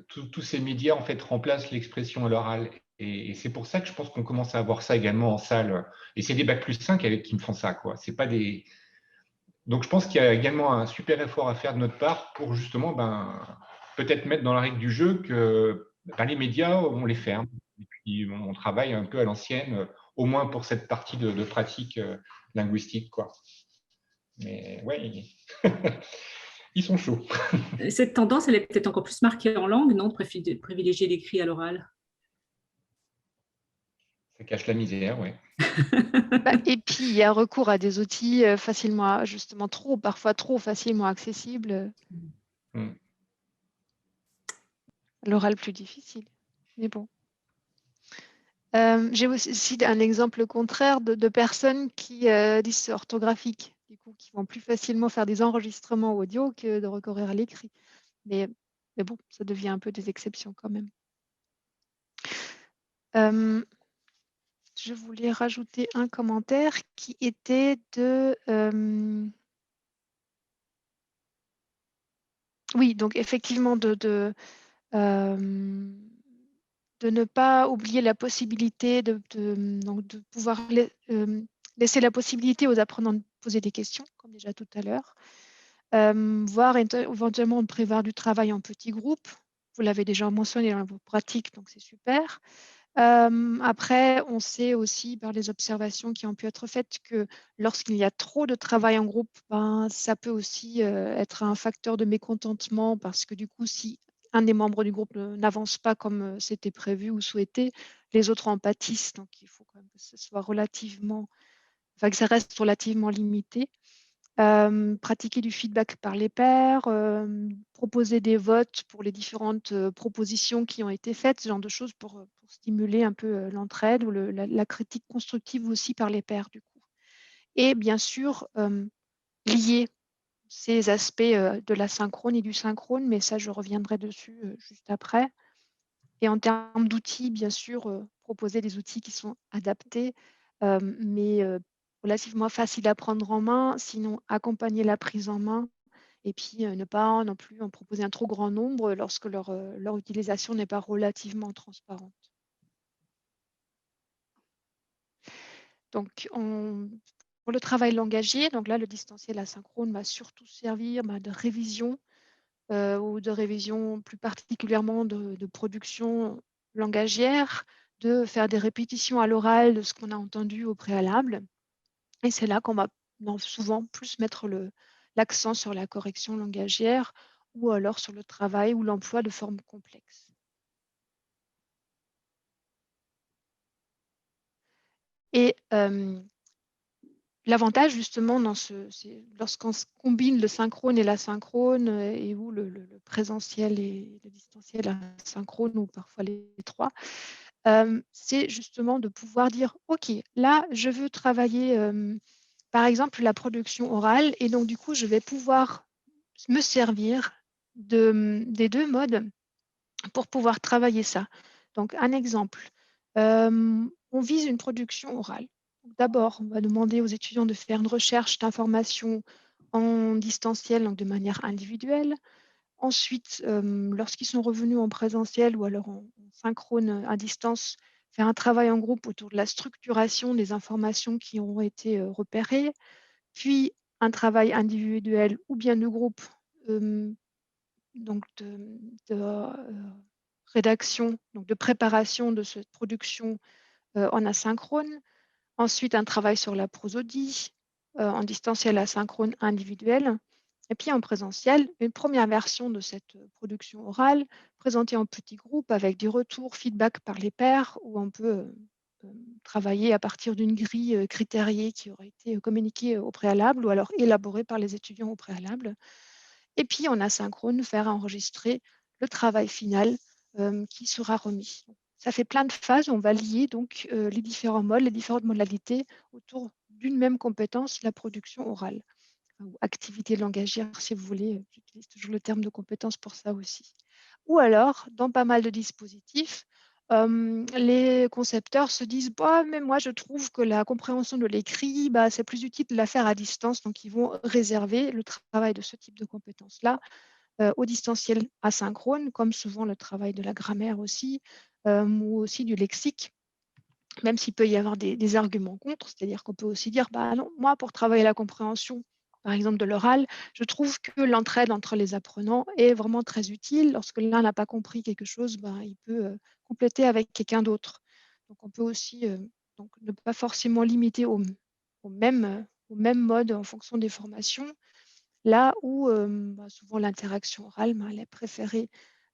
tous ces médias en fait remplacent l'expression à l'oral. Et c'est pour ça que je pense qu'on commence à avoir ça également en salle. Et c'est des Bac+5 qui me font ça, quoi. C'est pas des. Donc je pense qu'il y a également un super effort à faire de notre part pour justement peut-être mettre dans la règle du jeu que les médias, on les ferme. Et puis on travaille un peu à l'ancienne, au moins pour cette partie de pratique linguistique, quoi. Mais ouais, ils sont chauds. Cette tendance, elle est peut-être encore plus marquée en langue, non, de privilégier l'écrit à l'oral. Ça cache la misère, oui. Et puis, il y a recours à des outils facilement, justement parfois trop facilement accessibles. L'oral plus difficile. Mais bon. J'ai aussi un exemple contraire de personnes qui disent c'est orthographique, du coup, qui vont plus facilement faire des enregistrements audio que de recourir à l'écrit. Mais bon, ça devient un peu des exceptions quand même. Je voulais rajouter un commentaire qui était de... oui, donc effectivement de ne pas oublier la possibilité donc de pouvoir laisser la possibilité aux apprenants de poser des questions, comme déjà tout à l'heure, voire éventuellement de prévoir du travail en petits groupes. Vous l'avez déjà mentionné dans vos pratiques, donc c'est super. Après, on sait aussi par les observations qui ont pu être faites que lorsqu'il y a trop de travail en groupe, ben, ça peut aussi être un facteur de mécontentement parce que du coup, si un des membres du groupe n'avance pas comme c'était prévu ou souhaité, les autres en pâtissent. Donc, il faut quand même que ce soit relativement, enfin, que ça reste relativement limité. Pratiquer du feedback par les pairs, proposer des votes pour les différentes propositions qui ont été faites, ce genre de choses pour stimuler un peu l'entraide ou la critique constructive aussi par les pairs du coup. Et bien sûr, lier ces aspects de l'asynchrone et du synchrone, mais ça je reviendrai dessus juste après. Et en termes d'outils, bien sûr, proposer des outils qui sont adaptés, mais relativement faciles à prendre en main, sinon accompagner la prise en main et puis ne pas non plus en proposer un trop grand nombre lorsque leur utilisation n'est pas relativement transparente. Donc, pour le travail langagier, donc là, le distanciel asynchrone va surtout servir de révision ou de révision plus particulièrement de production langagière, de faire des répétitions à l'oral de ce qu'on a entendu au préalable. Et c'est là qu'on va souvent plus mettre l'accent sur la correction langagière ou alors sur le travail ou l'emploi de formes complexes. Et l'avantage justement lorsqu'on combine le synchrone et l'asynchrone et où le présentiel et le distanciel asynchrone ou parfois les trois, c'est justement de pouvoir dire ok, là je veux travailler par exemple la production orale et donc du coup je vais pouvoir me servir des deux modes pour pouvoir travailler ça. Donc un exemple, on vise une production orale. D'abord, on va demander aux étudiants de faire une recherche d'informations en distanciel, donc de manière individuelle. Ensuite, lorsqu'ils sont revenus en présentiel ou alors en synchrone à distance, faire un travail en groupe autour de la structuration des informations qui ont été repérées, puis un travail individuel ou bien de groupe, donc de rédaction, donc de préparation de cette production en asynchrone. Ensuite, un travail sur la prosodie, en distanciel asynchrone individuel. Et puis en présentiel, une première version de cette production orale présentée en petits groupes avec du retour, feedback par les pairs, où on peut travailler à partir d'une grille critériée qui aurait été communiquée au préalable ou alors élaborée par les étudiants au préalable. Et puis en asynchrone, faire enregistrer le travail final qui sera remis. Ça fait plein de phases. On va lier donc les différents modes, les différentes modalités autour d'une même compétence, la production orale ou activité langagière, si vous voulez. J'utilise toujours le terme de compétence pour ça aussi. Ou alors, dans pas mal de dispositifs, les concepteurs se disent bah, mais moi je trouve que la compréhension de l'écrit, bah, c'est plus utile de la faire à distance, donc ils vont réserver le travail de ce type de compétences-là au distanciel asynchrone, comme souvent le travail de la grammaire aussi, ou aussi du lexique, même s'il peut y avoir des arguments contre, c'est-à-dire qu'on peut aussi dire, bah non, moi pour travailler la compréhension, par exemple de l'oral, je trouve que l'entraide entre les apprenants est vraiment très utile. Lorsque l'un n'a pas compris quelque chose, bah, il peut compléter avec quelqu'un d'autre. Donc on peut aussi donc, ne pas forcément limiter au même mode en fonction des formations. Là où souvent l'interaction orale, elle est préférée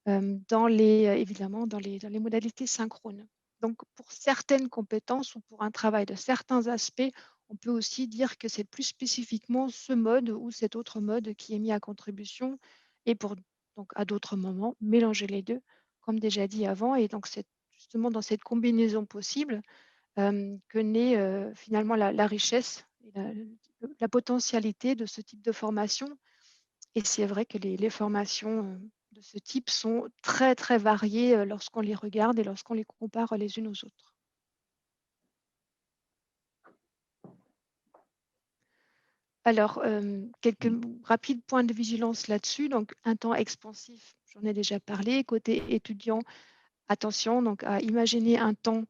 évidemment dans les modalités synchrones. Donc pour certaines compétences ou pour un travail de certains aspects, on peut aussi dire que c'est plus spécifiquement ce mode ou cet autre mode qui est mis à contribution et pour donc à d'autres moments, mélanger les deux comme déjà dit avant. Et donc, c'est justement dans cette combinaison possible que naît finalement la richesse et la potentialité de ce type de formation. Et c'est vrai que les formations de ce type sont très, très variées lorsqu'on les regarde et lorsqu'on les compare les unes aux autres. Alors, quelques rapides points de vigilance là-dessus. Donc, un temps expansif, j'en ai déjà parlé. Côté étudiant, attention donc, à imaginer un temps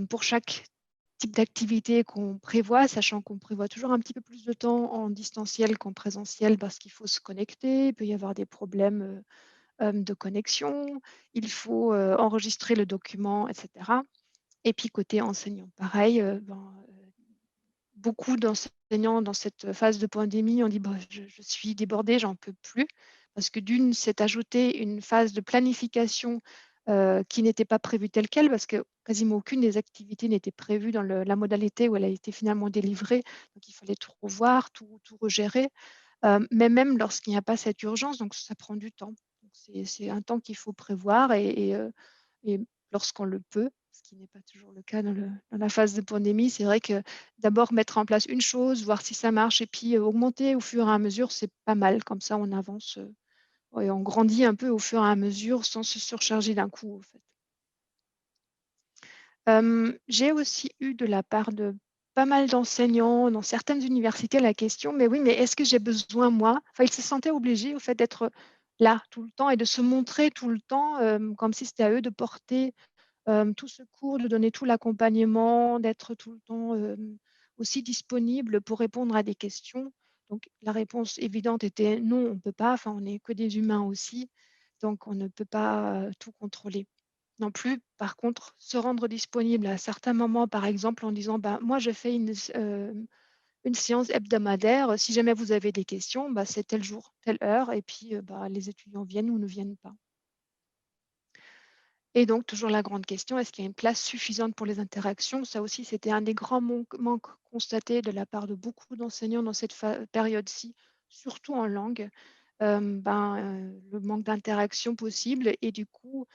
pour chaque type d'activité qu'on prévoit, sachant qu'on prévoit toujours un petit peu plus de temps en distanciel qu'en présentiel parce qu'il faut se connecter, il peut y avoir des problèmes de connexion, il faut enregistrer le document, etc. Et puis côté enseignant, pareil, beaucoup d'enseignants dans cette phase de pandémie ont dit bah, je suis débordée, j'en peux plus. Parce que d'une, c'est ajouter une phase de planification qui n'était pas prévue telle qu'elle, parce que quasiment aucune des activités n'était prévue dans la modalité où elle a été finalement délivrée. Donc il fallait tout revoir, tout regérer. Mais même lorsqu'il n'y a pas cette urgence, donc ça prend du temps. C'est un temps qu'il faut prévoir et lorsqu'on le peut, ce qui n'est pas toujours le cas dans la phase de pandémie, c'est vrai que d'abord mettre en place une chose, voir si ça marche et puis augmenter au fur et à mesure, c'est pas mal. Comme ça, on avance et on grandit un peu au fur et à mesure sans se surcharger d'un coup, en fait. J'ai aussi eu de la part de pas mal d'enseignants dans certaines universités la question, mais oui, mais est-ce que j'ai besoin, moi? Enfin, ils se sentaient obligés au fait d'être là tout le temps et de se montrer tout le temps, comme si c'était à eux de porter tout ce cours, de donner tout l'accompagnement, d'être tout le temps aussi disponible pour répondre à des questions. Donc, la réponse évidente était non, on ne peut pas. Enfin, on n'est que des humains aussi, donc on ne peut pas tout contrôler. Non plus, par contre, se rendre disponible à certains moments, par exemple, en disant bah, moi, je fais une séance hebdomadaire. Si jamais vous avez des questions, bah, c'est tel jour, telle heure, et puis bah, les étudiants viennent ou ne viennent pas. Et donc, toujours la grande question, est-ce qu'il y a une place suffisante pour les interactions? Ça aussi, c'était un des grands manques constatés de la part de beaucoup d'enseignants dans cette période-ci, surtout en langue. Le manque d'interaction possible. Et du coup,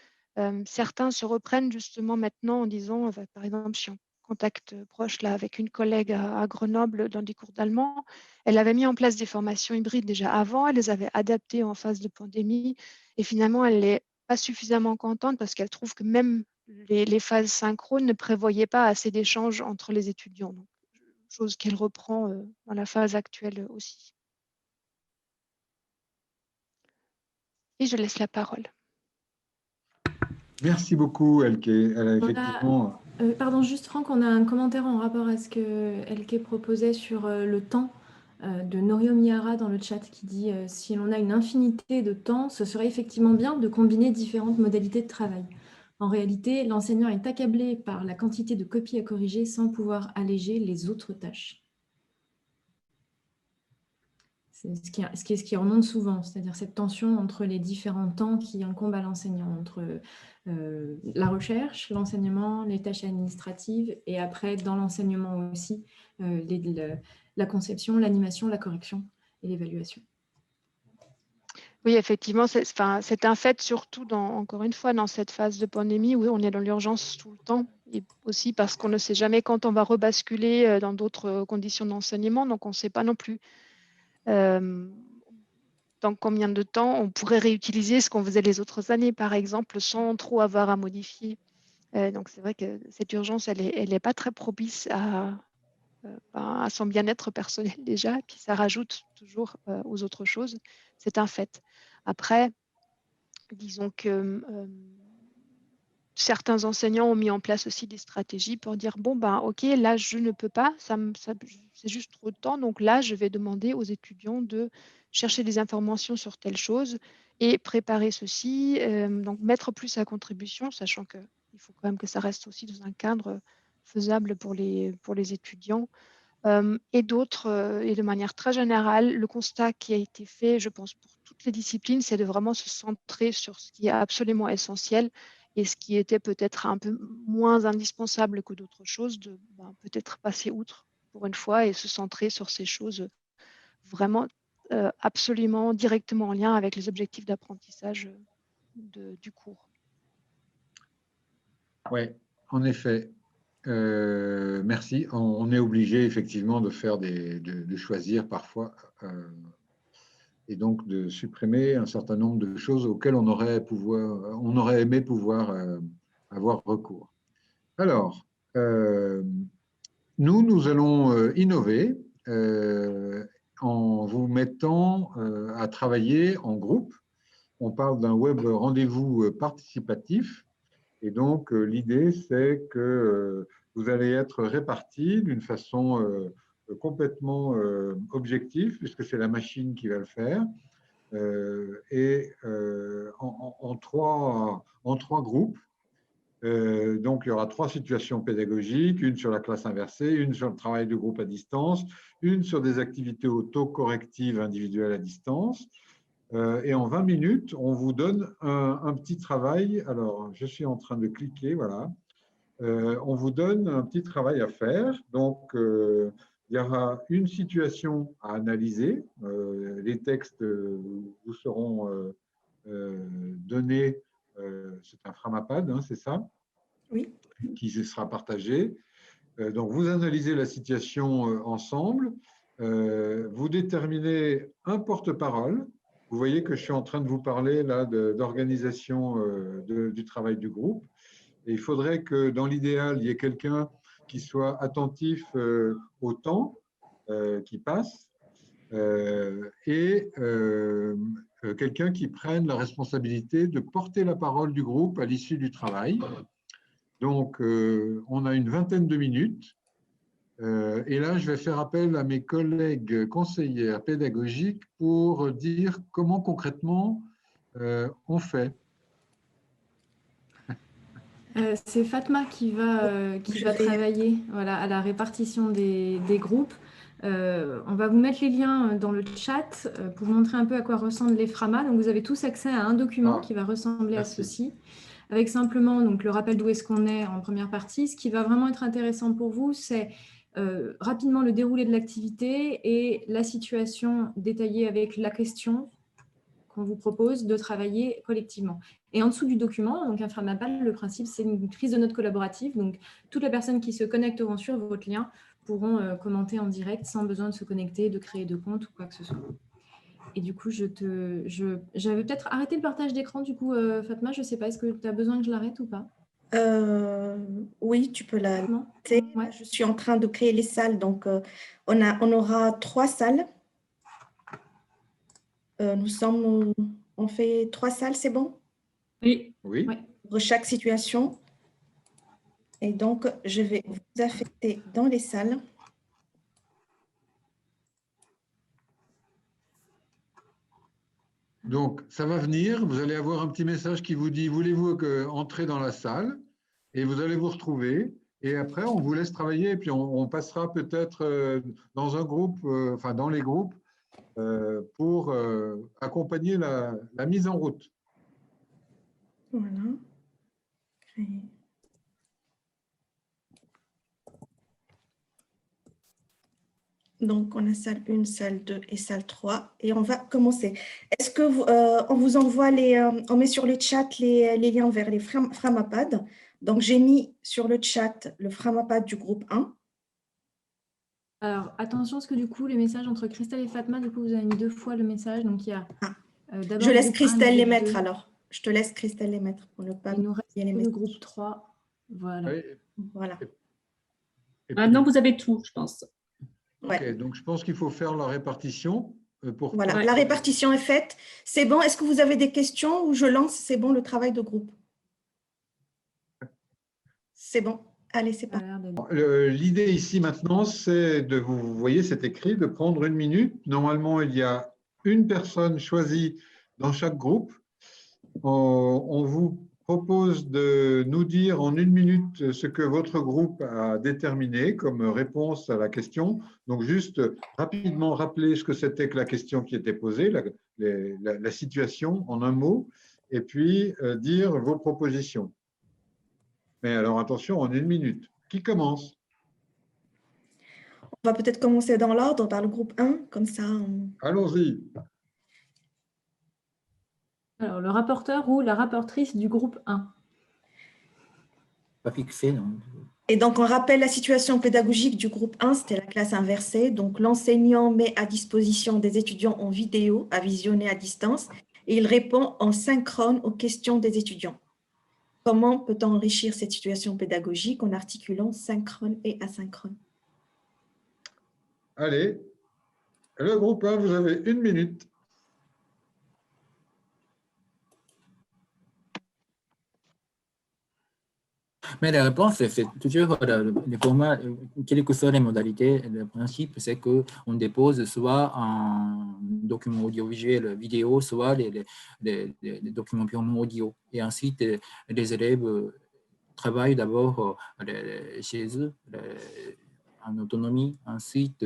certains se reprennent justement maintenant en disant, par exemple, je suis en contact proche là, avec une collègue à Grenoble dans des cours d'allemand. Elle avait mis en place des formations hybrides déjà avant, elle les avait adaptées en phase de pandémie. Et finalement, elle est pas suffisamment contente parce qu'elle trouve que même les phases synchrones ne prévoyaient pas assez d'échanges entre les étudiants. Donc, chose qu'elle reprend dans la phase actuelle aussi. Et je laisse la parole. Merci beaucoup, Elke. Effectivement. Pardon, juste Franck, on a un commentaire en rapport à ce que Elke proposait sur le temps de Norio Miyara dans le chat qui dit si l'on a une infinité de temps, ce serait effectivement bien de combiner différentes modalités de travail. En réalité, l'enseignant est accablé par la quantité de copies à corriger sans pouvoir alléger les autres tâches. C'est ce qui remonte souvent, c'est-à-dire cette tension entre les différents temps qui incombent à l'enseignant, entre la recherche, l'enseignement, les tâches administratives, et après, dans l'enseignement aussi, la conception, l'animation, la correction et l'évaluation. Oui, effectivement, c'est un fait, surtout, encore une fois, dans cette phase de pandémie où on est dans l'urgence tout le temps, et aussi parce qu'on ne sait jamais quand on va rebasculer dans d'autres conditions d'enseignement, donc on ne sait pas non plus dans combien de temps on pourrait réutiliser ce qu'on faisait les autres années, par exemple, sans trop avoir à modifier. Donc, c'est vrai que cette urgence, elle n'est pas très propice à son bien-être personnel déjà, et puis ça rajoute toujours aux autres choses. C'est un fait. Après, disons que certains enseignants ont mis en place aussi des stratégies pour dire bon, ok, là, je ne peux pas, c'est juste trop de temps, donc là, je vais demander aux étudiants de chercher des informations sur telle chose et préparer ceci, donc mettre plus à contribution, sachant qu'il faut quand même que ça reste aussi dans un cadre faisable pour les étudiants. Et d'autres, et de manière très générale, le constat qui a été fait, je pense, pour toutes les disciplines, c'est de vraiment se centrer sur ce qui est absolument essentiel et ce qui était peut-être un peu moins indispensable que d'autres choses, de peut-être passer outre pour une fois et se centrer sur ces choses vraiment absolument directement en lien avec les objectifs d'apprentissage du cours. Oui, en effet. Merci. On est obligé effectivement de faire de choisir parfois et donc de supprimer un certain nombre de choses auxquelles on aurait aimé pouvoir avoir recours. Alors, nous allons innover en vous mettant à travailler en groupe. On parle d'un web rendez-vous participatif. Et donc, l'idée, c'est que vous allez être répartis d'une façon complètement objective, puisque c'est la machine qui va le faire, en trois groupes. Donc, il y aura 3 situations pédagogiques, une sur la classe inversée, une sur le travail de groupe à distance, une sur des activités auto-correctives individuelles à distance. Et en 20 minutes, on vous donne un petit travail. Alors, je suis en train de cliquer, voilà. On vous donne un petit travail à faire. Donc, il y aura une situation à analyser. Les textes vous seront donnés. C'est un Framapad, hein, c'est ça? Oui. Qui sera partagé. Donc, vous analysez la situation ensemble. Vous déterminez un porte-parole. Vous voyez que je suis en train de vous parler là d'organisation du travail du groupe. Et il faudrait que dans l'idéal, il y ait quelqu'un qui soit attentif au temps qui passe et quelqu'un qui prenne la responsabilité de porter la parole du groupe à l'issue du travail. Donc, on a une vingtaine de minutes. Et là, je vais faire appel à mes collègues conseillères pédagogiques pour dire comment concrètement on fait. C'est Fatma qui va travailler voilà, à la répartition des groupes. On va vous mettre les liens dans le chat pour vous montrer un peu à quoi ressemblent les Framas. Donc, vous avez tous accès à un document qui va ressembler à ceci, avec simplement donc, le rappel d'où est-ce qu'on est en première partie. Ce qui va vraiment être intéressant pour vous, c'est rapidement le déroulé de l'activité et la situation détaillée avec la question qu'on vous propose de travailler collectivement. Et en dessous du document, donc un Framapad, le principe, c'est une prise de notes collaborative. Donc, toutes les personnes qui se connecteront sur votre lien pourront commenter en direct sans besoin de se connecter, de créer de compte ou quoi que ce soit. Et du coup, j'avais peut-être arrêté le partage d'écran, du coup, Fatma, je ne sais pas, est-ce que tu as besoin que je l'arrête ou pas? Oui, tu peux l'arrêter. Ouais. Je suis en train de créer les salles, donc on aura 3 salles. On fait 3 salles, c'est bon? Oui. Oui. Ouais. Pour chaque situation. Et donc, je vais vous affecter dans les salles. Donc, ça va venir. Vous allez avoir un petit message qui vous dit « Voulez-vous entrer dans la salle ?» Et vous allez vous retrouver. Et après, on vous laisse travailler. Et puis, on passera peut-être dans un groupe, enfin dans les groupes, pour accompagner la mise en route. Voilà. Créer. Donc, on a salle 1, salle 2 et salle 3. Et on va commencer. Est-ce que on vous envoie on met sur le chat les liens vers les Framapad. Donc, j'ai mis sur le chat le Framapad du groupe 1. Alors, attention, parce que du coup, les messages entre Christelle et Fatma, du coup, vous avez mis 2 fois le message. Donc, il y a d'abord. Je laisse le groupe 1, Christelle le les groupe mettre 2. alors. Je te laisse Christelle les mettre pour ne pas. Il nous reste les le mettre. groupe 3. Voilà. Oui. Voilà. Maintenant, vous avez tout, je pense. Ouais. Donc, je pense qu'il faut faire la répartition. Voilà, la répartition est faite. C'est bon. Est-ce que vous avez des questions ou je lance? C'est bon, le travail de groupe. C'est bon. Allez, c'est parti. L'idée ici maintenant, c'est de, vous voyez, c'est écrit, de prendre 1 minute. Normalement, il y a une personne choisie dans chaque groupe. On vous propose de nous dire en 1 minute ce que votre groupe a déterminé comme réponse à la question. Donc, juste rapidement rappeler ce que c'était que la question qui était posée, la situation en un mot, et puis dire vos propositions. Mais alors, attention, en 1 minute. Qui commence? On va peut-être commencer dans l'ordre, par le groupe 1, comme ça. Allons-y. Alors, le rapporteur ou la rapportrice du groupe 1. Pas fixé, non. Et donc, on rappelle la situation pédagogique du groupe 1, c'était la classe inversée. Donc, l'enseignant met à disposition des étudiants en vidéo à visionner à distance et il répond en synchrone aux questions des étudiants. Comment peut-on enrichir cette situation pédagogique en articulant synchrone et asynchrone? Allez, le groupe 1, vous avez 1 minute. Mais la réponse, c'est toujours le format, quelles que soient les modalités. Le principe, c'est qu'on dépose soit un document audiovisuel vidéo, soit les documents purement audio. Et ensuite, les élèves travaillent d'abord chez eux en autonomie. Ensuite,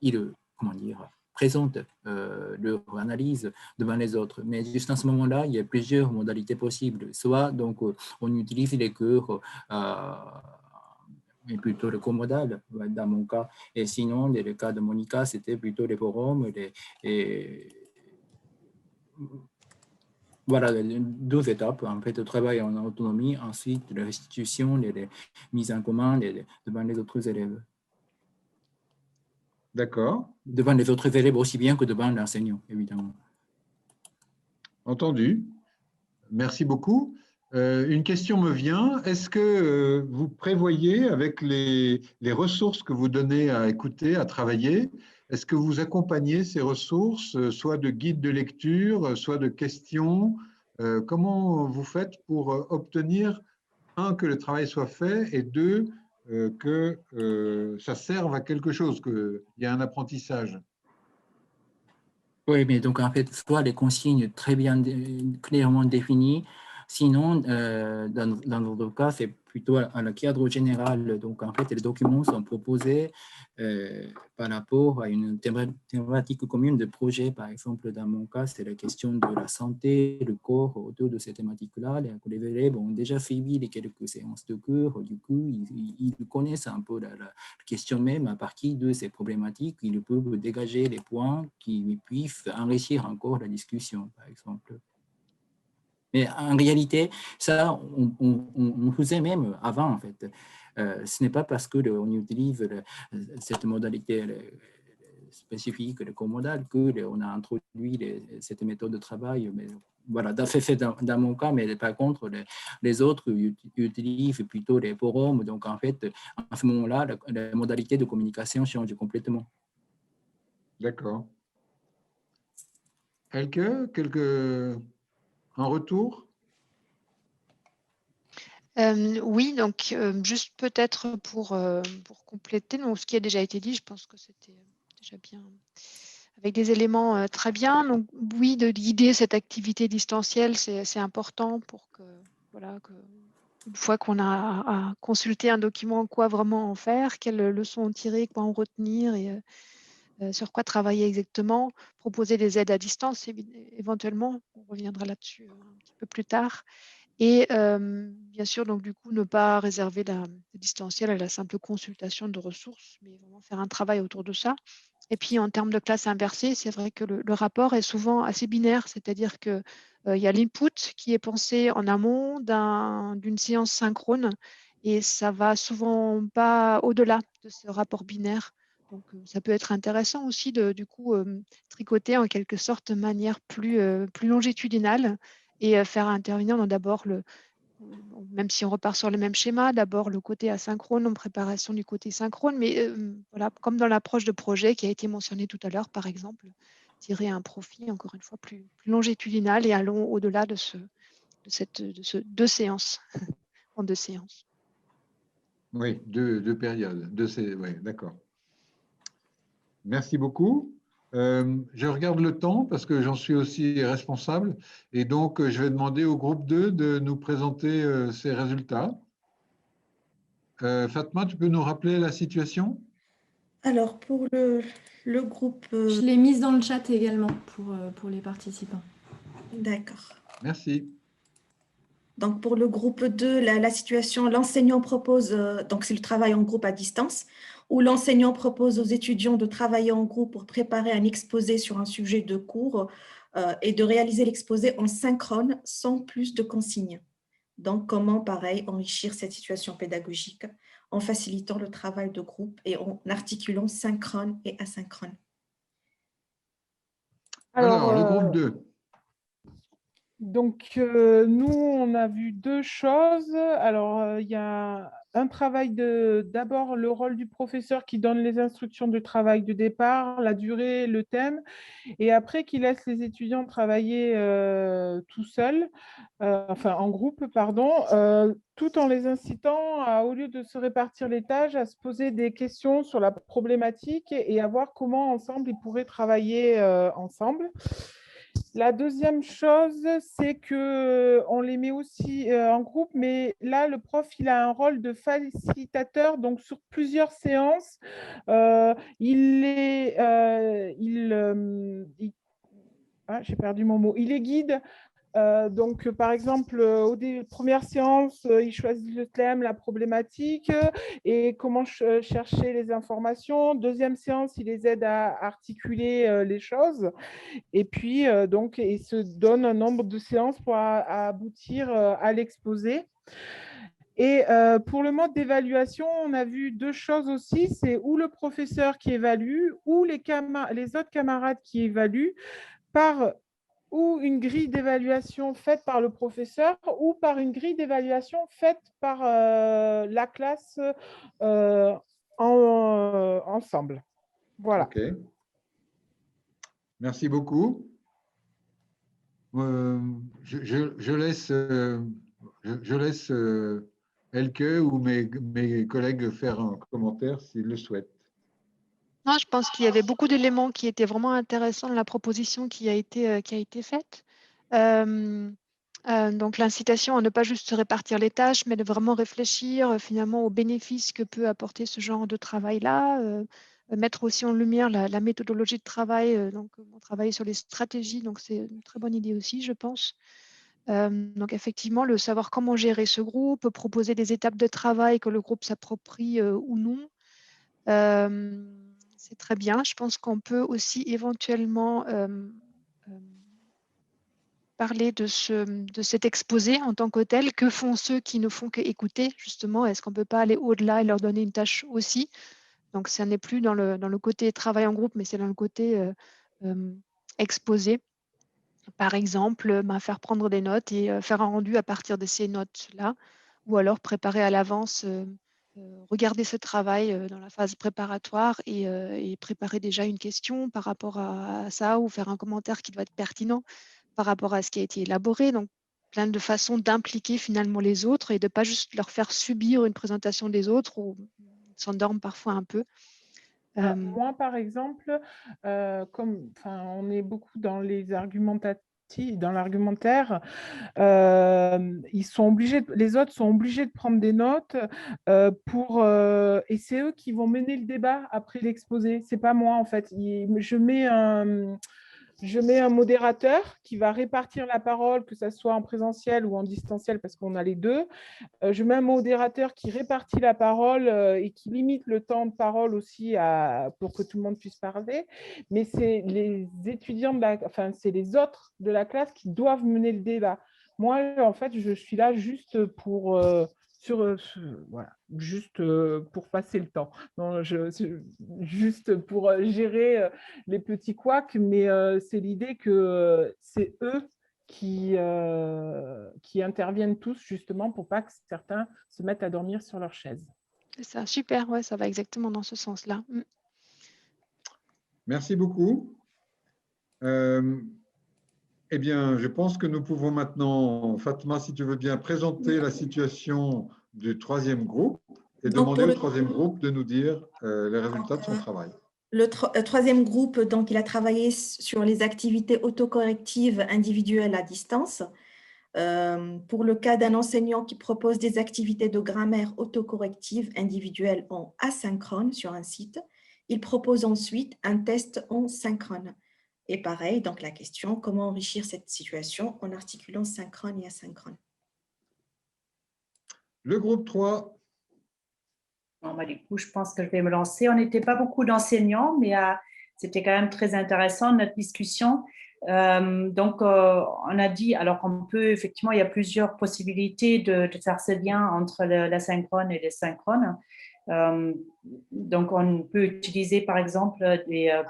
ils, comment dire, présentent leur analyse devant les autres. Mais juste à ce moment-là, il y a plusieurs modalités possibles. Soit donc, on utilise les cours, mais plutôt le comodal, dans mon cas. Et sinon, dans le cas de Monica, c'était plutôt les forums. Voilà, 2 étapes. En fait, le travail en autonomie, ensuite la restitution, les mises en commun devant les autres élèves. D'accord. Devant les autres élèves aussi bien que devant l'enseignant, évidemment. Entendu. Merci beaucoup. Une question me vient. Est-ce que vous prévoyez, avec les ressources que vous donnez à écouter, à travailler, est-ce que vous accompagnez ces ressources, soit de guides de lecture, soit de questions? Comment vous faites pour obtenir, un, que le travail soit fait, et deux, que ça serve à quelque chose, qu'il y a un apprentissage? Oui, mais donc en fait, soit les consignes très bien, clairement définies, sinon, dans notre cas, c'est plutôt à le cadre général. Donc en fait, les documents sont proposés par rapport à une thématique commune de projet. Par exemple, dans mon cas, c'est la question de la santé, le corps autour de ces thématiques-là. Les élèves ont déjà suivi les quelques séances de cours. Du coup, ils connaissent un peu la question même. À partir de ces problématiques, ils peuvent dégager les points qui puissent enrichir encore la discussion, par exemple. Mais en réalité, ça, on faisait même avant, en fait. Ce n'est pas parce qu'on utilise cette modalité spécifique, le comodal, qu'on a introduit cette méthode de travail. Mais voilà, fait dans mon cas, mais par contre, les autres utilisent plutôt les forums. Donc, en fait, à ce moment-là, la modalité de communication change complètement. D'accord. Elke, un retour? Oui, donc juste peut-être pour compléter, donc, ce qui a déjà été dit, je pense que c'était déjà bien, avec des éléments très bien. Donc oui, de guider cette activité distancielle, c'est important pour que, voilà, une fois qu'on a à consulter un document, quoi vraiment en faire, quelles leçons en tirer, quoi en retenir et sur quoi travailler exactement, proposer des aides à distance éventuellement, on reviendra là-dessus un petit peu plus tard. Et bien sûr, donc du coup, ne pas réserver le distanciel à la simple consultation de ressources, mais vraiment faire un travail autour de ça. Et puis, en termes de classe inversée, c'est vrai que le rapport est souvent assez binaire, c'est-à-dire qu'il y a l'input qui est pensé en amont d'une séance synchrone, et ça va souvent pas au-delà de ce rapport binaire. Donc, ça peut être intéressant aussi de, du coup, tricoter en quelque sorte de manière plus longitudinale et faire intervenir d'abord même si on repart sur le même schéma, d'abord le côté asynchrone en préparation du côté synchrone, mais voilà, comme dans l'approche de projet qui a été mentionnée tout à l'heure, par exemple, tirer un profit, encore une fois, plus longitudinal et allons au-delà de ces 2 séances, en 2 séances. Oui, deux périodes. Oui, d'accord. Merci beaucoup. Je regarde le temps parce que j'en suis aussi responsable et donc je vais demander au groupe 2 de nous présenter ses résultats. Fatma, tu peux nous rappeler la situation? Alors, pour le groupe… Je l'ai mise dans le chat également pour les participants. D'accord. Merci. Donc, pour le groupe 2, la situation, l'enseignant propose, donc c'est le travail en groupe à distance. où l'enseignant propose aux étudiants de travailler en groupe pour préparer un exposé sur un sujet de cours et de réaliser l'exposé en synchrone sans plus de consignes. Donc, comment, pareil, enrichir cette situation pédagogique en facilitant le travail de groupe et en articulant synchrone et asynchrone. Alors, le groupe 2. Donc, nous, on a vu deux choses. Alors, il y a un travail d'abord le rôle du professeur qui donne les instructions de travail de départ, la durée, le thème, et après qui laisse les étudiants travailler tout seuls, enfin en groupe, pardon, tout en les incitant à, au lieu de se répartir les tâches, à se poser des questions sur la problématique et à voir comment ensemble ils pourraient travailler ensemble. La deuxième chose, c'est qu'on les met aussi en groupe, mais là, le prof, il a un rôle de facilitateur, donc sur plusieurs séances, j'ai perdu mon mot, il les guide. Donc, par exemple, aux premières séances, ils choisissent le thème, la problématique et comment chercher les informations. Deuxième séance, ils les aident à articuler les choses. Et puis, donc, ils se donnent un nombre de séances pour aboutir à l'exposé. Et pour le mode d'évaluation, on a vu deux choses aussi. C'est ou le professeur qui évalue ou les autres camarades qui évaluent par ou une grille d'évaluation faite par le professeur ou par une grille d'évaluation faite par la classe ensemble. Voilà. OK. Merci beaucoup. Je laisse Elke ou mes collègues faire un commentaire s'ils le souhaitent. Non, je pense qu'il y avait beaucoup d'éléments qui étaient vraiment intéressants dans la proposition qui a été faite. Donc, l'incitation à ne pas juste se répartir les tâches, mais de vraiment réfléchir finalement aux bénéfices que peut apporter ce genre de travail-là. Mettre aussi en lumière la méthodologie de travail. Donc, on travaille sur les stratégies. Donc, c'est une très bonne idée aussi, je pense. Donc, effectivement, le savoir comment gérer ce groupe, proposer des étapes de travail que le groupe s'approprie ou non. C'est très bien. Je pense qu'on peut aussi éventuellement parler de cet exposé en tant que tel. Que font ceux qui ne font qu'écouter, justement? Est-ce qu'on ne peut pas aller au-delà et leur donner une tâche aussi? Donc, ça n'est plus dans le côté travail en groupe, mais c'est dans le côté exposé. Par exemple, faire prendre des notes et faire un rendu à partir de ces notes-là, ou alors préparer à l'avance, regarder ce travail dans la phase préparatoire et préparer déjà une question par rapport à ça, ou faire un commentaire qui doit être pertinent par rapport à ce qui a été élaboré. Donc, plein de façons d'impliquer finalement les autres et de ne pas juste leur faire subir une présentation des autres où ils s'endorment parfois un peu. Moi, par exemple, on est beaucoup dans les dans l'argumentaire, les autres sont obligés de prendre des notes et c'est eux qui vont mener le débat après l'exposé. C'est pas moi en fait. Je mets un modérateur qui va répartir la parole, que ce soit en présentiel ou en distanciel, parce qu'on a les deux. Je mets un modérateur qui répartit la parole et qui limite le temps de parole aussi pour que tout le monde puisse parler. Mais c'est les étudiants, c'est les autres de la classe qui doivent mener le débat. Moi, en fait, je suis là juste pour... juste pour passer le temps. Non, juste pour gérer les petits couacs, mais c'est l'idée que c'est eux qui interviennent tous justement pour pas que certains se mettent à dormir sur leur chaise. C'est ça, super, ouais, ça va exactement dans ce sens-là. Merci beaucoup. Eh bien, je pense que nous pouvons maintenant, Fatma, si tu veux bien, présenter la situation du troisième groupe et demander au troisième groupe de nous dire les résultats de son travail. Le troisième groupe, donc, il a travaillé sur les activités autocorrectives individuelles à distance. Pour le cas d'un enseignant qui propose des activités de grammaire autocorrectives individuelles en asynchrone sur un site, il propose ensuite un test en synchrone. Et pareil, donc la question, comment enrichir cette situation en articulant synchrone et asynchrone? Le groupe 3. Bon, bah, du coup, je pense que je vais me lancer. On n'était pas beaucoup d'enseignants, mais c'était quand même très intéressant notre discussion. Donc, on a dit, alors on peut, effectivement, il y a plusieurs possibilités de faire ce lien entre l'asynchrone et le synchrone. Donc, on peut utiliser, par exemple, des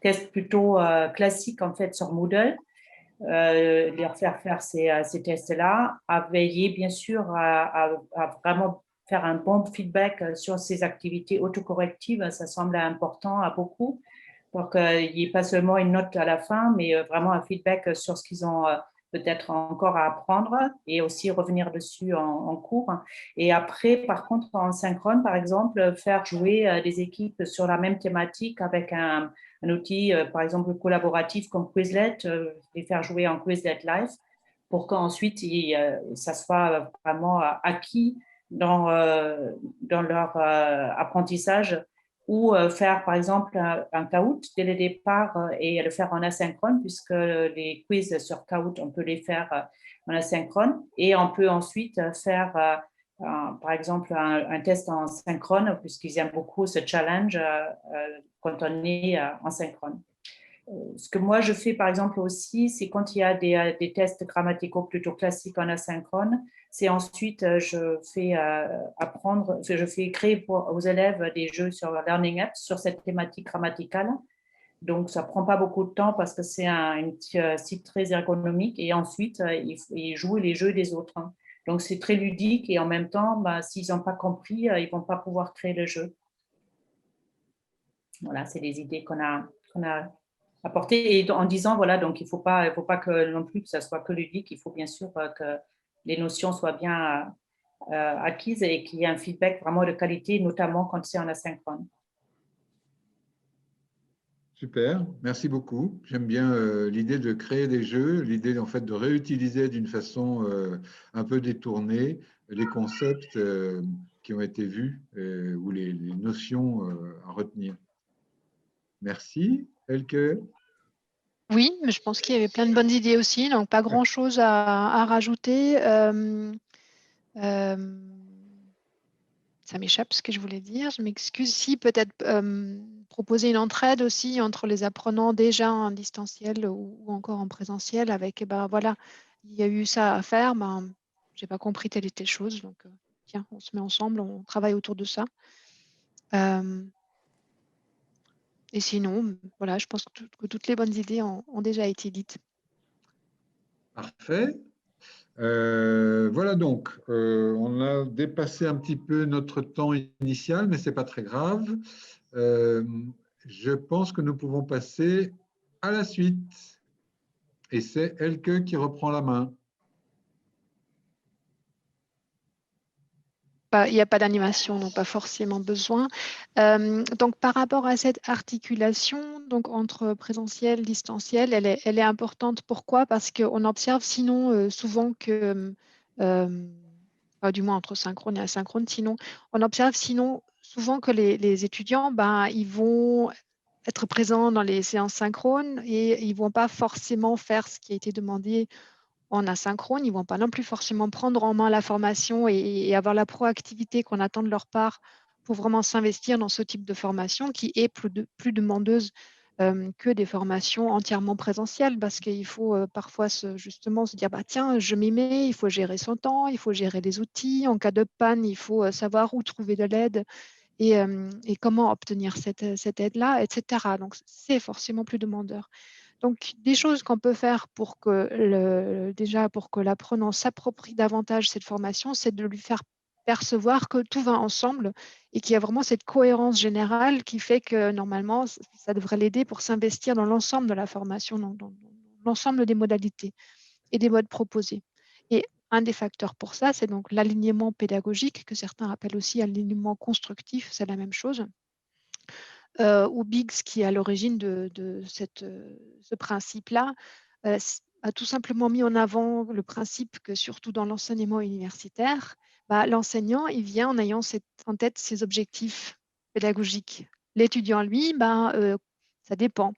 tests plutôt classiques, en fait, sur Moodle, leur faire ces tests-là, à veiller, bien sûr, à vraiment faire un bon feedback sur ces activités autocorrectives. Ça semble important à beaucoup, pour qu'il n'y ait pas seulement une note à la fin, mais vraiment un feedback sur ce qu'ils ont peut-être encore à apprendre, et aussi revenir dessus en cours. Et après, par contre, en synchrone, par exemple, faire jouer des équipes sur la même thématique avec un outil, par exemple, collaboratif comme Quizlet, les faire jouer en Quizlet Live, pour qu'ensuite, ça soit vraiment acquis dans leur apprentissage, ou faire, par exemple, un Kahoot dès le départ et le faire en asynchrone, puisque les quiz sur Kahoot, on peut les faire en asynchrone, et on peut ensuite faire, par exemple, un test en synchrone, puisqu'ils aiment beaucoup ce challenge quand on est en synchrone. Ce que moi je fais par exemple aussi, c'est quand il y a des tests grammaticaux plutôt classiques en asynchrone, c'est ensuite je fais créer aux élèves des jeux sur Learning Apps sur cette thématique grammaticale. Donc ça ne prend pas beaucoup de temps parce que c'est un site très ergonomique, et ensuite ils jouent les jeux des autres. Donc c'est très ludique, et en même temps, s'ils n'ont pas compris, ils ne vont pas pouvoir créer le jeu. Voilà, c'est des idées qu'on a apporter, et en disant, voilà, donc il ne faut pas que non plus que ça soit que ludique, il faut bien sûr que les notions soient bien acquises, et qu'il y ait un feedback vraiment de qualité, notamment quand c'est en asynchrone. Super, merci beaucoup. J'aime bien l'idée de créer des jeux, l'idée en fait de réutiliser d'une façon un peu détournée les concepts qui ont été vus ou les notions à retenir. Merci. Elke? Oui, mais je pense qu'il y avait plein de bonnes idées aussi, donc pas grand-chose à rajouter. Ça m'échappe ce que je voulais dire, je m'excuse. Si, peut-être proposer une entraide aussi entre les apprenants déjà en distanciel ou encore en présentiel, avec, voilà, il y a eu ça à faire, j'ai pas compris telle et telle chose, donc tiens, on se met ensemble, on travaille autour de ça. Et sinon, voilà, je pense que toutes les bonnes idées ont déjà été dites. Parfait. Voilà donc, on a dépassé un petit peu notre temps initial, mais ce n'est pas très grave. Je pense que nous pouvons passer à la suite. Et c'est Elke qui reprend la main. Il n'y a pas d'animation, donc pas forcément besoin. Donc, par rapport à cette articulation donc, entre présentiel et distanciel, elle est importante. Pourquoi? Parce qu'on observe sinon souvent que, du moins entre synchrone et asynchrone, sinon, on observe sinon souvent que les étudiants, ils vont être présents dans les séances synchrones et ils ne vont pas forcément faire ce qui a été demandé en asynchrone, ils ne vont pas non plus forcément prendre en main la formation et avoir la proactivité qu'on attend de leur part pour vraiment s'investir dans ce type de formation qui est plus demandeuse que des formations entièrement présentielles, parce qu'il faut parfois justement se dire tiens, je m'y mets, il faut gérer son temps, il faut gérer les outils, en cas de panne, il faut savoir où trouver de l'aide et comment obtenir cette aide-là, etc. Donc, c'est forcément plus demandeur. Donc, des choses qu'on peut faire pour que l'apprenant s'approprie davantage cette formation, c'est de lui faire percevoir que tout va ensemble et qu'il y a vraiment cette cohérence générale qui fait que normalement, ça devrait l'aider pour s'investir dans l'ensemble de la formation, dans l'ensemble des modalités et des modes proposés. Et un des facteurs pour ça, c'est donc l'alignement pédagogique, que certains appellent aussi alignement constructif, c'est la même chose. Ou Biggs, qui est à l'origine de ce principe-là, a tout simplement mis en avant le principe que, surtout dans l'enseignement universitaire, l'enseignant, il vient en ayant en tête ses objectifs pédagogiques. L'étudiant, lui, ça dépend.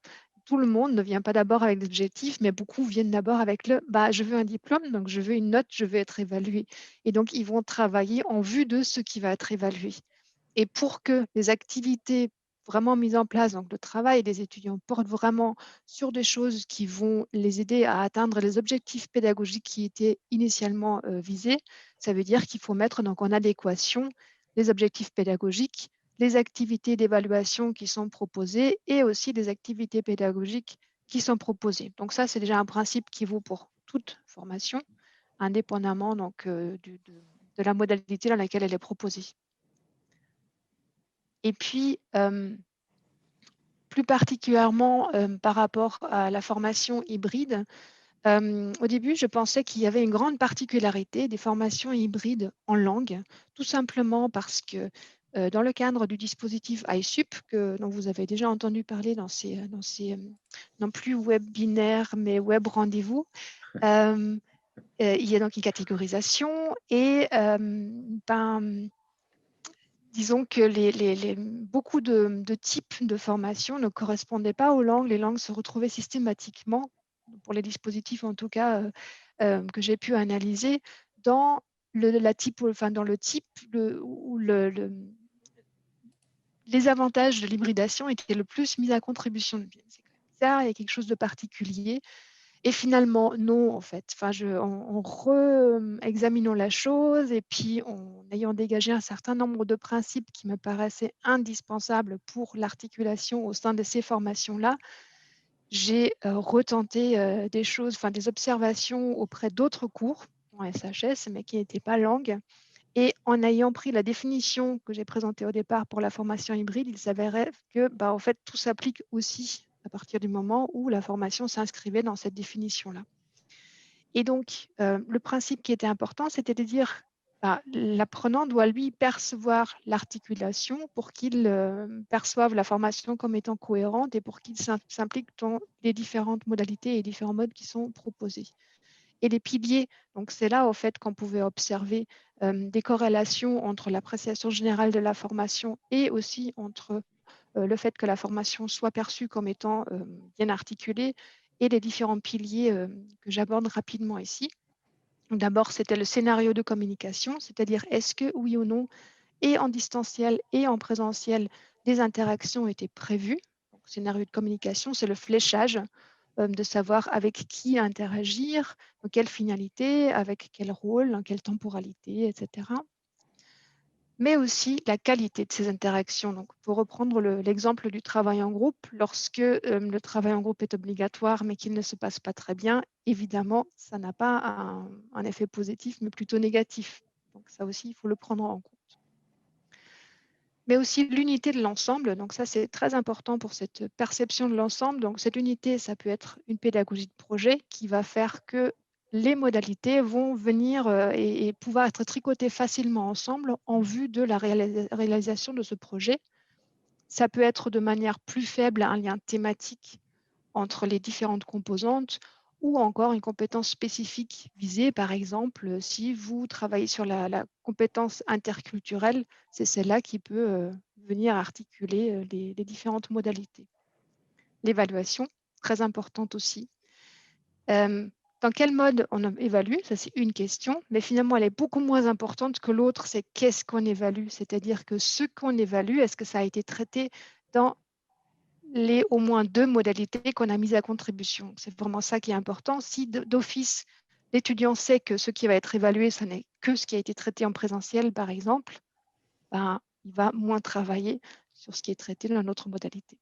Tout le monde ne vient pas d'abord avec des objectifs, mais beaucoup viennent d'abord avec je veux un diplôme, donc je veux une note, je veux être évalué. Et donc, ils vont travailler en vue de ce qui va être évalué. Et pour que les activités vraiment mises en place, donc le travail des étudiants, portent vraiment sur des choses qui vont les aider à atteindre les objectifs pédagogiques qui étaient initialement visés, ça veut dire qu'il faut mettre donc en adéquation les objectifs pédagogiques, les activités d'évaluation qui sont proposées et aussi les activités pédagogiques qui sont proposées. Donc ça, c'est déjà un principe qui vaut pour toute formation, indépendamment donc, de la modalité dans laquelle elle est proposée. Et puis, plus particulièrement par rapport à la formation hybride, au début, je pensais qu'il y avait une grande particularité des formations hybrides en langue, tout simplement parce que dans le cadre du dispositif iSup, dont vous avez déjà entendu parler dans ces non plus webinaires, mais web rendez-vous, il y a donc une catégorisation et disons que beaucoup de types de formations ne correspondaient pas aux langues. Les langues se retrouvaient systématiquement, pour les dispositifs en tout cas que j'ai pu analyser, dans le type où les avantages de l'hybridation étaient le plus mis à contribution. C'est quand même bizarre, il y a quelque chose de particulier. Et finalement, non, en fait. Enfin, en re-examinant la chose et puis en ayant dégagé un certain nombre de principes qui me paraissaient indispensables pour l'articulation au sein de ces formations-là, j'ai retenté des choses, enfin des observations auprès d'autres cours en SHS, mais qui n'étaient pas langue. Et en ayant pris la définition que j'ai présentée au départ pour la formation hybride, il s'avérait que en fait, tout s'applique aussi à partir du moment où la formation s'inscrivait dans cette définition-là. Et donc, le principe qui était important, c'était de dire l'apprenant doit, lui, percevoir l'articulation pour qu'il perçoive la formation comme étant cohérente et pour qu'il s'implique dans les différentes modalités et différents modes qui sont proposés. Et les piliers, donc c'est là, au fait, qu'on pouvait observer des corrélations entre l'appréciation générale de la formation et aussi entre le fait que la formation soit perçue comme étant bien articulée et les différents piliers que j'aborde rapidement ici. D'abord, c'était le scénario de communication, c'est-à-dire est-ce que, oui ou non, et en distanciel et en présentiel, des interactions étaient prévues. Donc, scénario de communication, c'est le fléchage de savoir avec qui interagir, dans quelle finalité, avec quel rôle, dans quelle temporalité, etc. Mais aussi la qualité de ces interactions. Donc, pour reprendre l'exemple du travail en groupe, lorsque le travail en groupe est obligatoire mais qu'il ne se passe pas très bien, évidemment, ça n'a pas un effet positif, mais plutôt négatif. Donc, ça aussi, il faut le prendre en compte. Mais aussi l'unité de l'ensemble. Donc, ça, c'est très important pour cette perception de l'ensemble. Donc, cette unité, ça peut être une pédagogie de projet qui va faire que les modalités vont venir et pouvoir être tricotées facilement ensemble en vue de la réalisation de ce projet. Ça peut être de manière plus faible un lien thématique entre les différentes composantes ou encore une compétence spécifique visée. Par exemple, si vous travaillez sur la compétence interculturelle, c'est celle-là qui peut venir articuler les différentes modalités. L'évaluation, très importante aussi. Dans quel mode on évalue? Ça, c'est une question, mais finalement, elle est beaucoup moins importante que l'autre, c'est qu'est-ce qu'on évalue? C'est-à-dire que ce qu'on évalue, est-ce que ça a été traité dans les au moins 2 modalités qu'on a mises à contribution? C'est vraiment ça qui est important. Si d'office, l'étudiant sait que ce qui va être évalué, ce n'est que ce qui a été traité en présentiel, par exemple, il va moins travailler sur ce qui est traité dans notre modalité.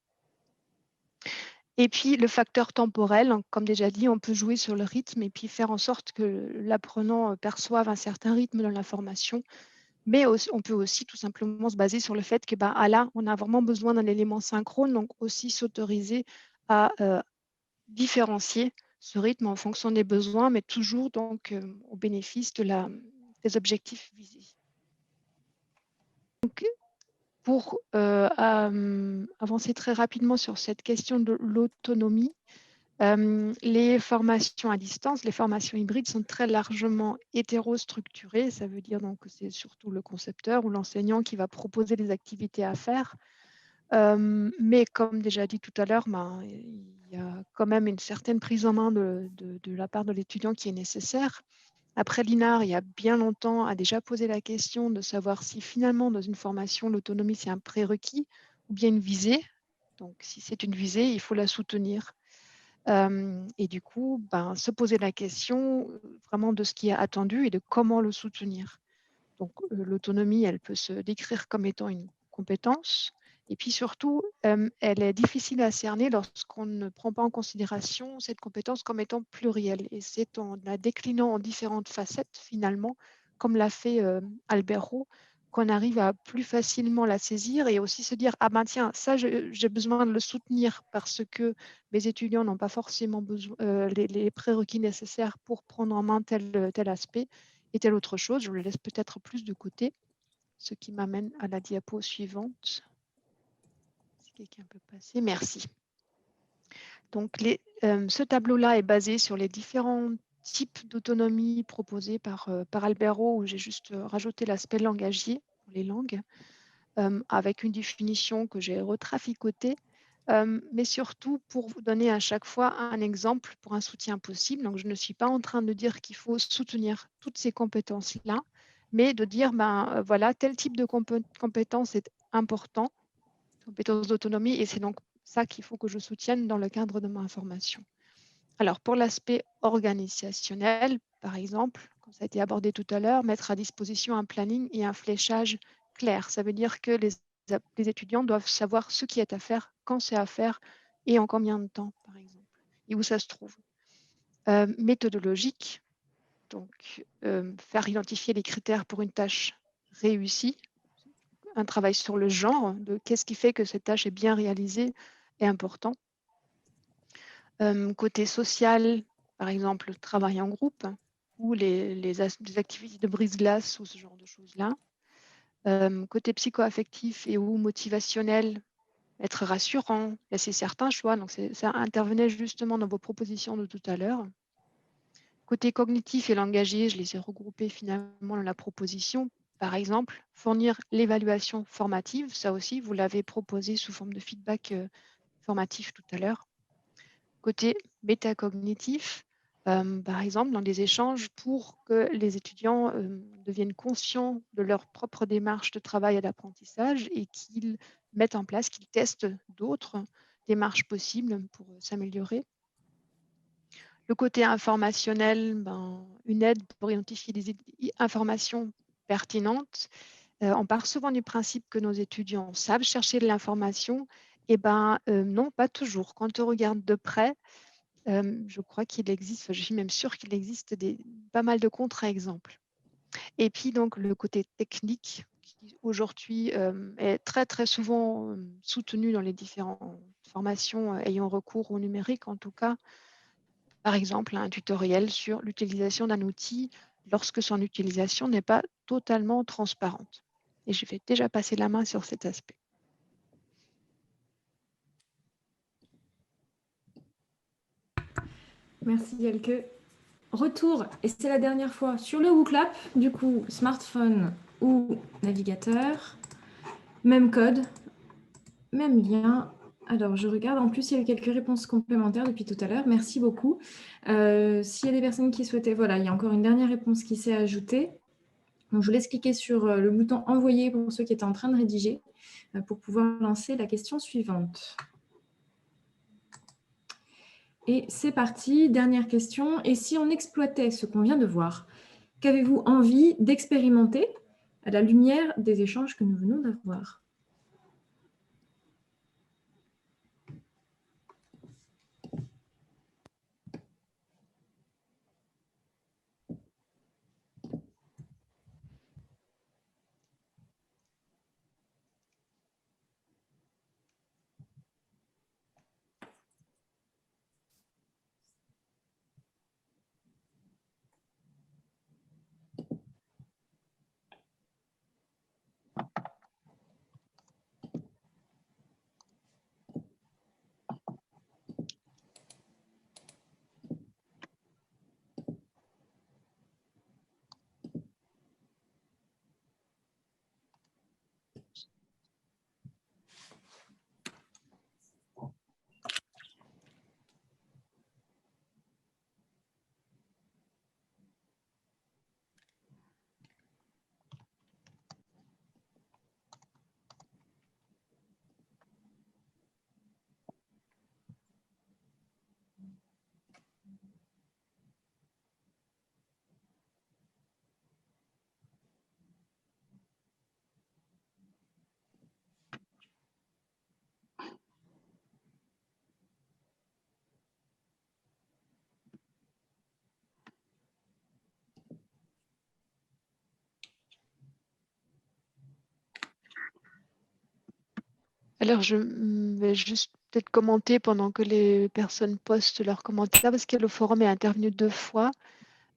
Et puis, le facteur temporel, comme déjà dit, on peut jouer sur le rythme et puis faire en sorte que l'apprenant perçoive un certain rythme dans la formation. Mais on peut aussi tout simplement se baser sur le fait que là, on a vraiment besoin d'un élément synchrone, donc aussi s'autoriser à différencier ce rythme en fonction des besoins, mais toujours donc au bénéfice des objectifs visés. Donc, pour avancer très rapidement sur cette question de l'autonomie, les formations à distance, les formations hybrides sont très largement hétérostructurées. Ça veut dire donc que c'est surtout le concepteur ou l'enseignant qui va proposer des activités à faire. Mais comme déjà dit tout à l'heure, il y a quand même une certaine prise en main de la part de l'étudiant qui est nécessaire. Après, l'INAR, il y a bien longtemps, a déjà posé la question de savoir si finalement, dans une formation, l'autonomie, c'est un prérequis ou bien une visée. Donc, si c'est une visée, il faut la soutenir. Et du coup, se poser la question vraiment de ce qui est attendu et de comment le soutenir. Donc, l'autonomie, elle peut se décrire comme étant une compétence. Et puis surtout, elle est difficile à cerner lorsqu'on ne prend pas en considération cette compétence comme étant plurielle. Et c'est en la déclinant en différentes facettes, finalement, comme l'a fait Albert Roux, qu'on arrive à plus facilement la saisir et aussi se dire, ah ben tiens, ça, j'ai besoin de le soutenir parce que mes étudiants n'ont pas forcément besoin, les prérequis nécessaires pour prendre en main tel aspect et telle autre chose. Je le laisse peut-être plus de côté, ce qui m'amène à la diapo suivante. Si quelqu'un peut passer, merci. Donc, ce tableau-là est basé sur les différents types d'autonomie proposés par Albert Roux, où j'ai juste rajouté l'aspect langagier pour les langues, avec une définition que j'ai retraficotée, mais surtout pour vous donner à chaque fois un exemple pour un soutien possible. Donc, je ne suis pas en train de dire qu'il faut soutenir toutes ces compétences-là, mais de dire, voilà, tel type de compétence est important, compétence d'autonomie, et c'est donc ça qu'il faut que je soutienne dans le cadre de ma formation. Alors, pour l'aspect organisationnel, par exemple, comme ça a été abordé tout à l'heure, mettre à disposition un planning et un fléchage clair. Ça veut dire que les étudiants doivent savoir ce qui est à faire, quand c'est à faire et en combien de temps, par exemple, et où ça se trouve. Méthodologique, donc faire identifier les critères pour une tâche réussie, un travail sur le genre, de qu'est-ce qui fait que cette tâche est bien réalisée est important. Côté social, par exemple, le travail en groupe ou les activités de brise-glace ou ce genre de choses-là. Côté psycho-affectif et ou motivationnel, être rassurant, laisser certains choix. Donc, ça intervenait justement dans vos propositions de tout à l'heure. Côté cognitif et langagier, je les ai regroupés finalement dans la proposition. Par exemple, fournir l'évaluation formative. Ça aussi, vous l'avez proposé sous forme de feedback formatif tout à l'heure. Côté métacognitif, par exemple, dans des échanges pour que les étudiants deviennent conscients de leur propre démarche de travail et d'apprentissage et qu'ils mettent en place, qu'ils testent d'autres démarches possibles pour s'améliorer. Le côté informationnel, une aide pour identifier des informations pertinentes. On part souvent du principe que nos étudiants savent chercher de l'information. Et non, pas toujours. Quand on regarde de près, je crois qu'il existe, je suis même sûre qu'il existe pas mal de contre-exemples. Et puis donc le côté technique qui aujourd'hui est très très souvent soutenu dans les différentes formations ayant recours au numérique en tout cas. Par exemple, un tutoriel sur l'utilisation d'un outil lorsque son utilisation n'est pas totalement transparente. Et je vais déjà passer la main sur cet aspect. Merci Elke. Retour, et c'est la dernière fois, sur le WooClap, du coup, smartphone ou navigateur, même code, même lien. Alors, je regarde, en plus, il y a eu quelques réponses complémentaires depuis tout à l'heure. Merci beaucoup. S'il y a des personnes qui souhaitaient, voilà, il y a encore une dernière réponse qui s'est ajoutée. Donc, je vous laisse cliquer sur le bouton « Envoyer » pour ceux qui étaient en train de rédiger pour pouvoir lancer la question suivante. Et c'est parti, dernière question. Et si on exploitait ce qu'on vient de voir, qu'avez-vous envie d'expérimenter à la lumière des échanges que nous venons d'avoir ? Alors, je vais juste peut-être commenter pendant que les personnes postent leurs commentaires, parce que le forum est intervenu 2 fois.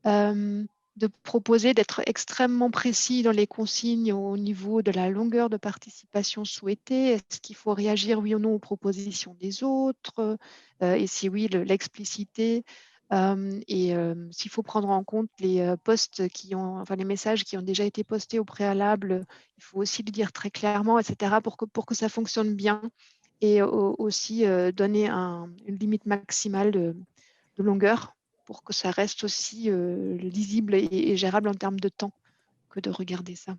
De proposer d'être extrêmement précis dans les consignes au niveau de la longueur de participation souhaitée. Est-ce qu'il faut réagir oui ou non aux propositions des autres? Et si oui, l'expliciter. S'il faut prendre en compte les posts enfin les messages qui ont déjà été postés au préalable, il faut aussi le dire très clairement, etc., pour que ça fonctionne bien. Et aussi donner une limite maximale de longueur pour que ça reste aussi lisible et gérable en termes de temps que de regarder ça.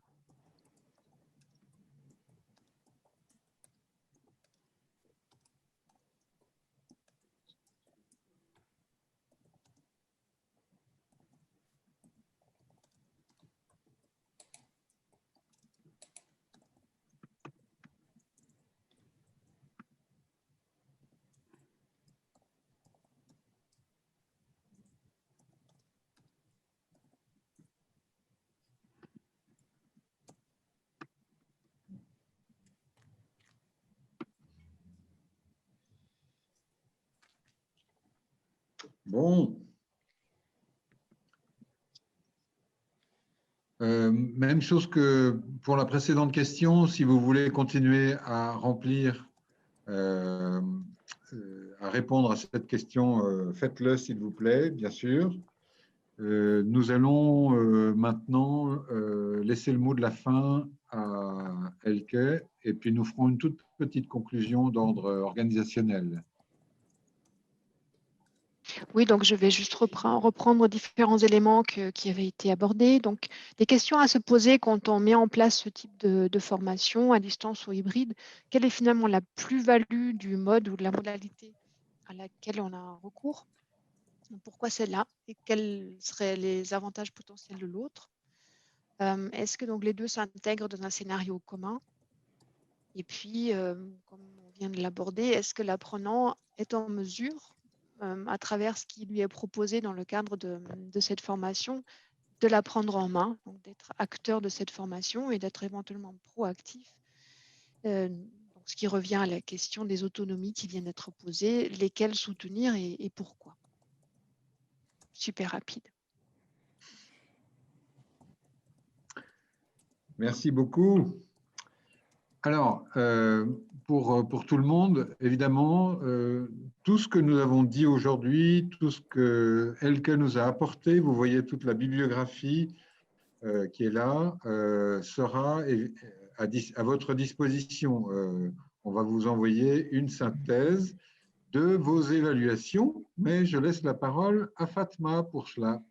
Bon. Même chose que pour la précédente question, si vous voulez continuer à remplir, à répondre à cette question, faites-le s'il vous plaît, bien sûr. Nous allons maintenant laisser le mot de la fin à Elke et puis nous ferons une toute petite conclusion d'ordre organisationnel. Oui, donc je vais juste reprendre différents éléments qui avaient été abordés. Donc, des questions à se poser quand on met en place ce type de formation à distance ou hybride. Quelle est finalement la plus-value du mode ou de la modalité à laquelle on a un recours? Pourquoi celle-là? Et quels seraient les avantages potentiels de l'autre? Est-ce que donc les deux s'intègrent dans un scénario commun? Et puis, comme on vient de l'aborder, est-ce que l'apprenant est en mesure, à travers ce qui lui est proposé dans le cadre de cette formation, de la prendre en main, donc d'être acteur de cette formation et d'être éventuellement proactif, donc ce qui revient à la question des autonomies qui viennent d'être posées, lesquelles soutenir et pourquoi? Super rapide. Merci beaucoup. Alors, pour tout le monde, évidemment, tout ce que nous avons dit aujourd'hui, tout ce que Elke nous a apporté, vous voyez toute la bibliographie qui est là, sera à votre disposition. On va vous envoyer une synthèse de vos évaluations, mais je laisse la parole à Fatma pour cela.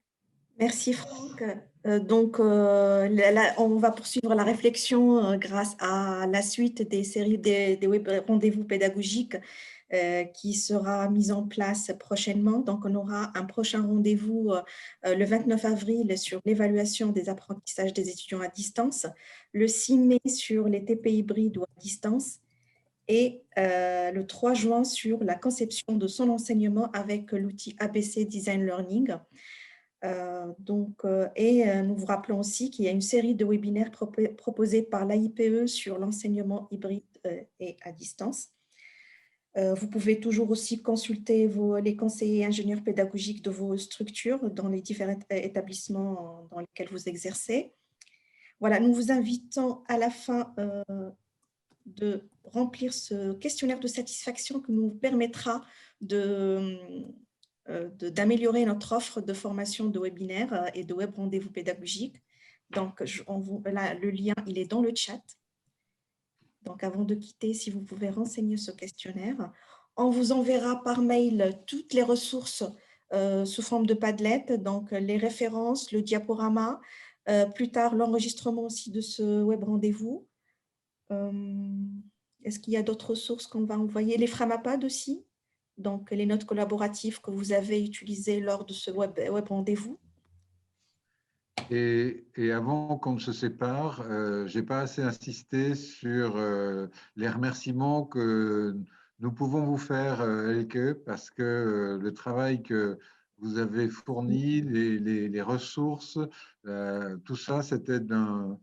Merci Franck. On va poursuivre la réflexion grâce à la suite des séries des web rendez-vous pédagogiques qui sera mise en place prochainement. Donc, on aura un prochain rendez-vous le 29 avril sur l'évaluation des apprentissages des étudiants à distance, le 6 mai sur les TP hybrides ou à distance et le 3 juin sur la conception de son enseignement avec l'outil ABC Design Learning. Nous vous rappelons aussi qu'il y a une série de webinaires proposés par l'AIPE sur l'enseignement hybride et à distance. Vous pouvez toujours aussi consulter les conseillers ingénieurs pédagogiques de vos structures dans les différents établissements dans lesquels vous exercez. Voilà, nous vous invitons à la fin de remplir ce questionnaire de satisfaction qui nous permettra d'améliorer notre offre de formation de webinaire et de web rendez-vous pédagogique. Donc, le lien, il est dans le chat. Donc, avant de quitter, si vous pouvez renseigner ce questionnaire. On vous enverra par mail toutes les ressources sous forme de Padlet, donc les références, le diaporama, plus tard l'enregistrement aussi de ce web rendez-vous. Est-ce qu'il y a d'autres ressources qu'on va envoyer? Les Framapad aussi, donc les notes collaboratives que vous avez utilisées lors de ce web rendez-vous. Et avant qu'on ne se sépare, je n'ai pas assez insisté sur les remerciements que nous pouvons vous faire, Elke, parce que le travail que vous avez fourni, les ressources, tout ça, c'était d'un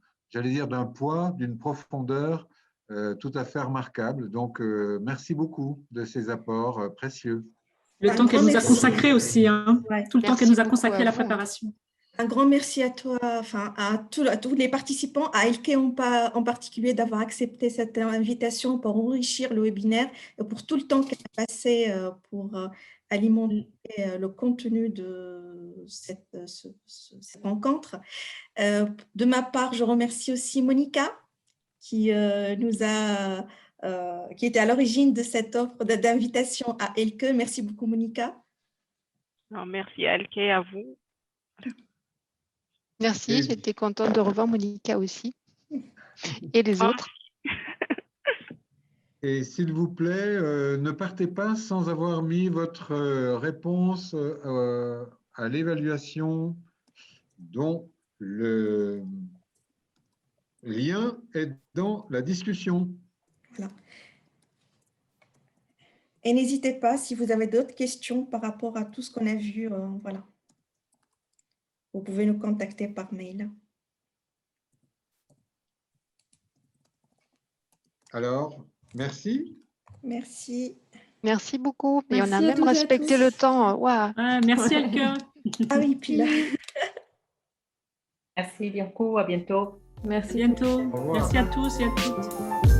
poids, d'une profondeur tout à fait remarquable. Donc, merci beaucoup de ces apports précieux. Le temps qu'elle nous a consacré aussi, hein. Ouais. Tout le temps Merci qu'elle nous a beaucoup consacré à à la vous. préparation. Un grand merci à toi, enfin à tous les participants, à Elke en particulier d'avoir accepté cette invitation pour enrichir le webinaire et pour tout le temps qu'elle a passé pour alimenter le contenu de cette rencontre. De ma part, je remercie aussi Monica qui qui était à l'origine de cette offre d'invitation à Elke. Merci beaucoup, Monica. Non, merci à Elke, à vous. Merci, j'étais contente de revoir Monica aussi. Et les autres. Et s'il vous plaît, ne partez pas sans avoir mis votre réponse à l'évaluation dont le lien est dans la discussion. Voilà. Et n'hésitez pas, si vous avez d'autres questions par rapport à tout ce qu'on a vu, voilà. Vous pouvez nous contacter par mail. Alors, merci. Merci. Merci beaucoup. Et Merci on a à même toutes et à respecté tous. le temps. Waouh. Merci Elke. Ah oui, puis là. Merci beaucoup, à bientôt. À bientôt. Merci à tous et à toutes.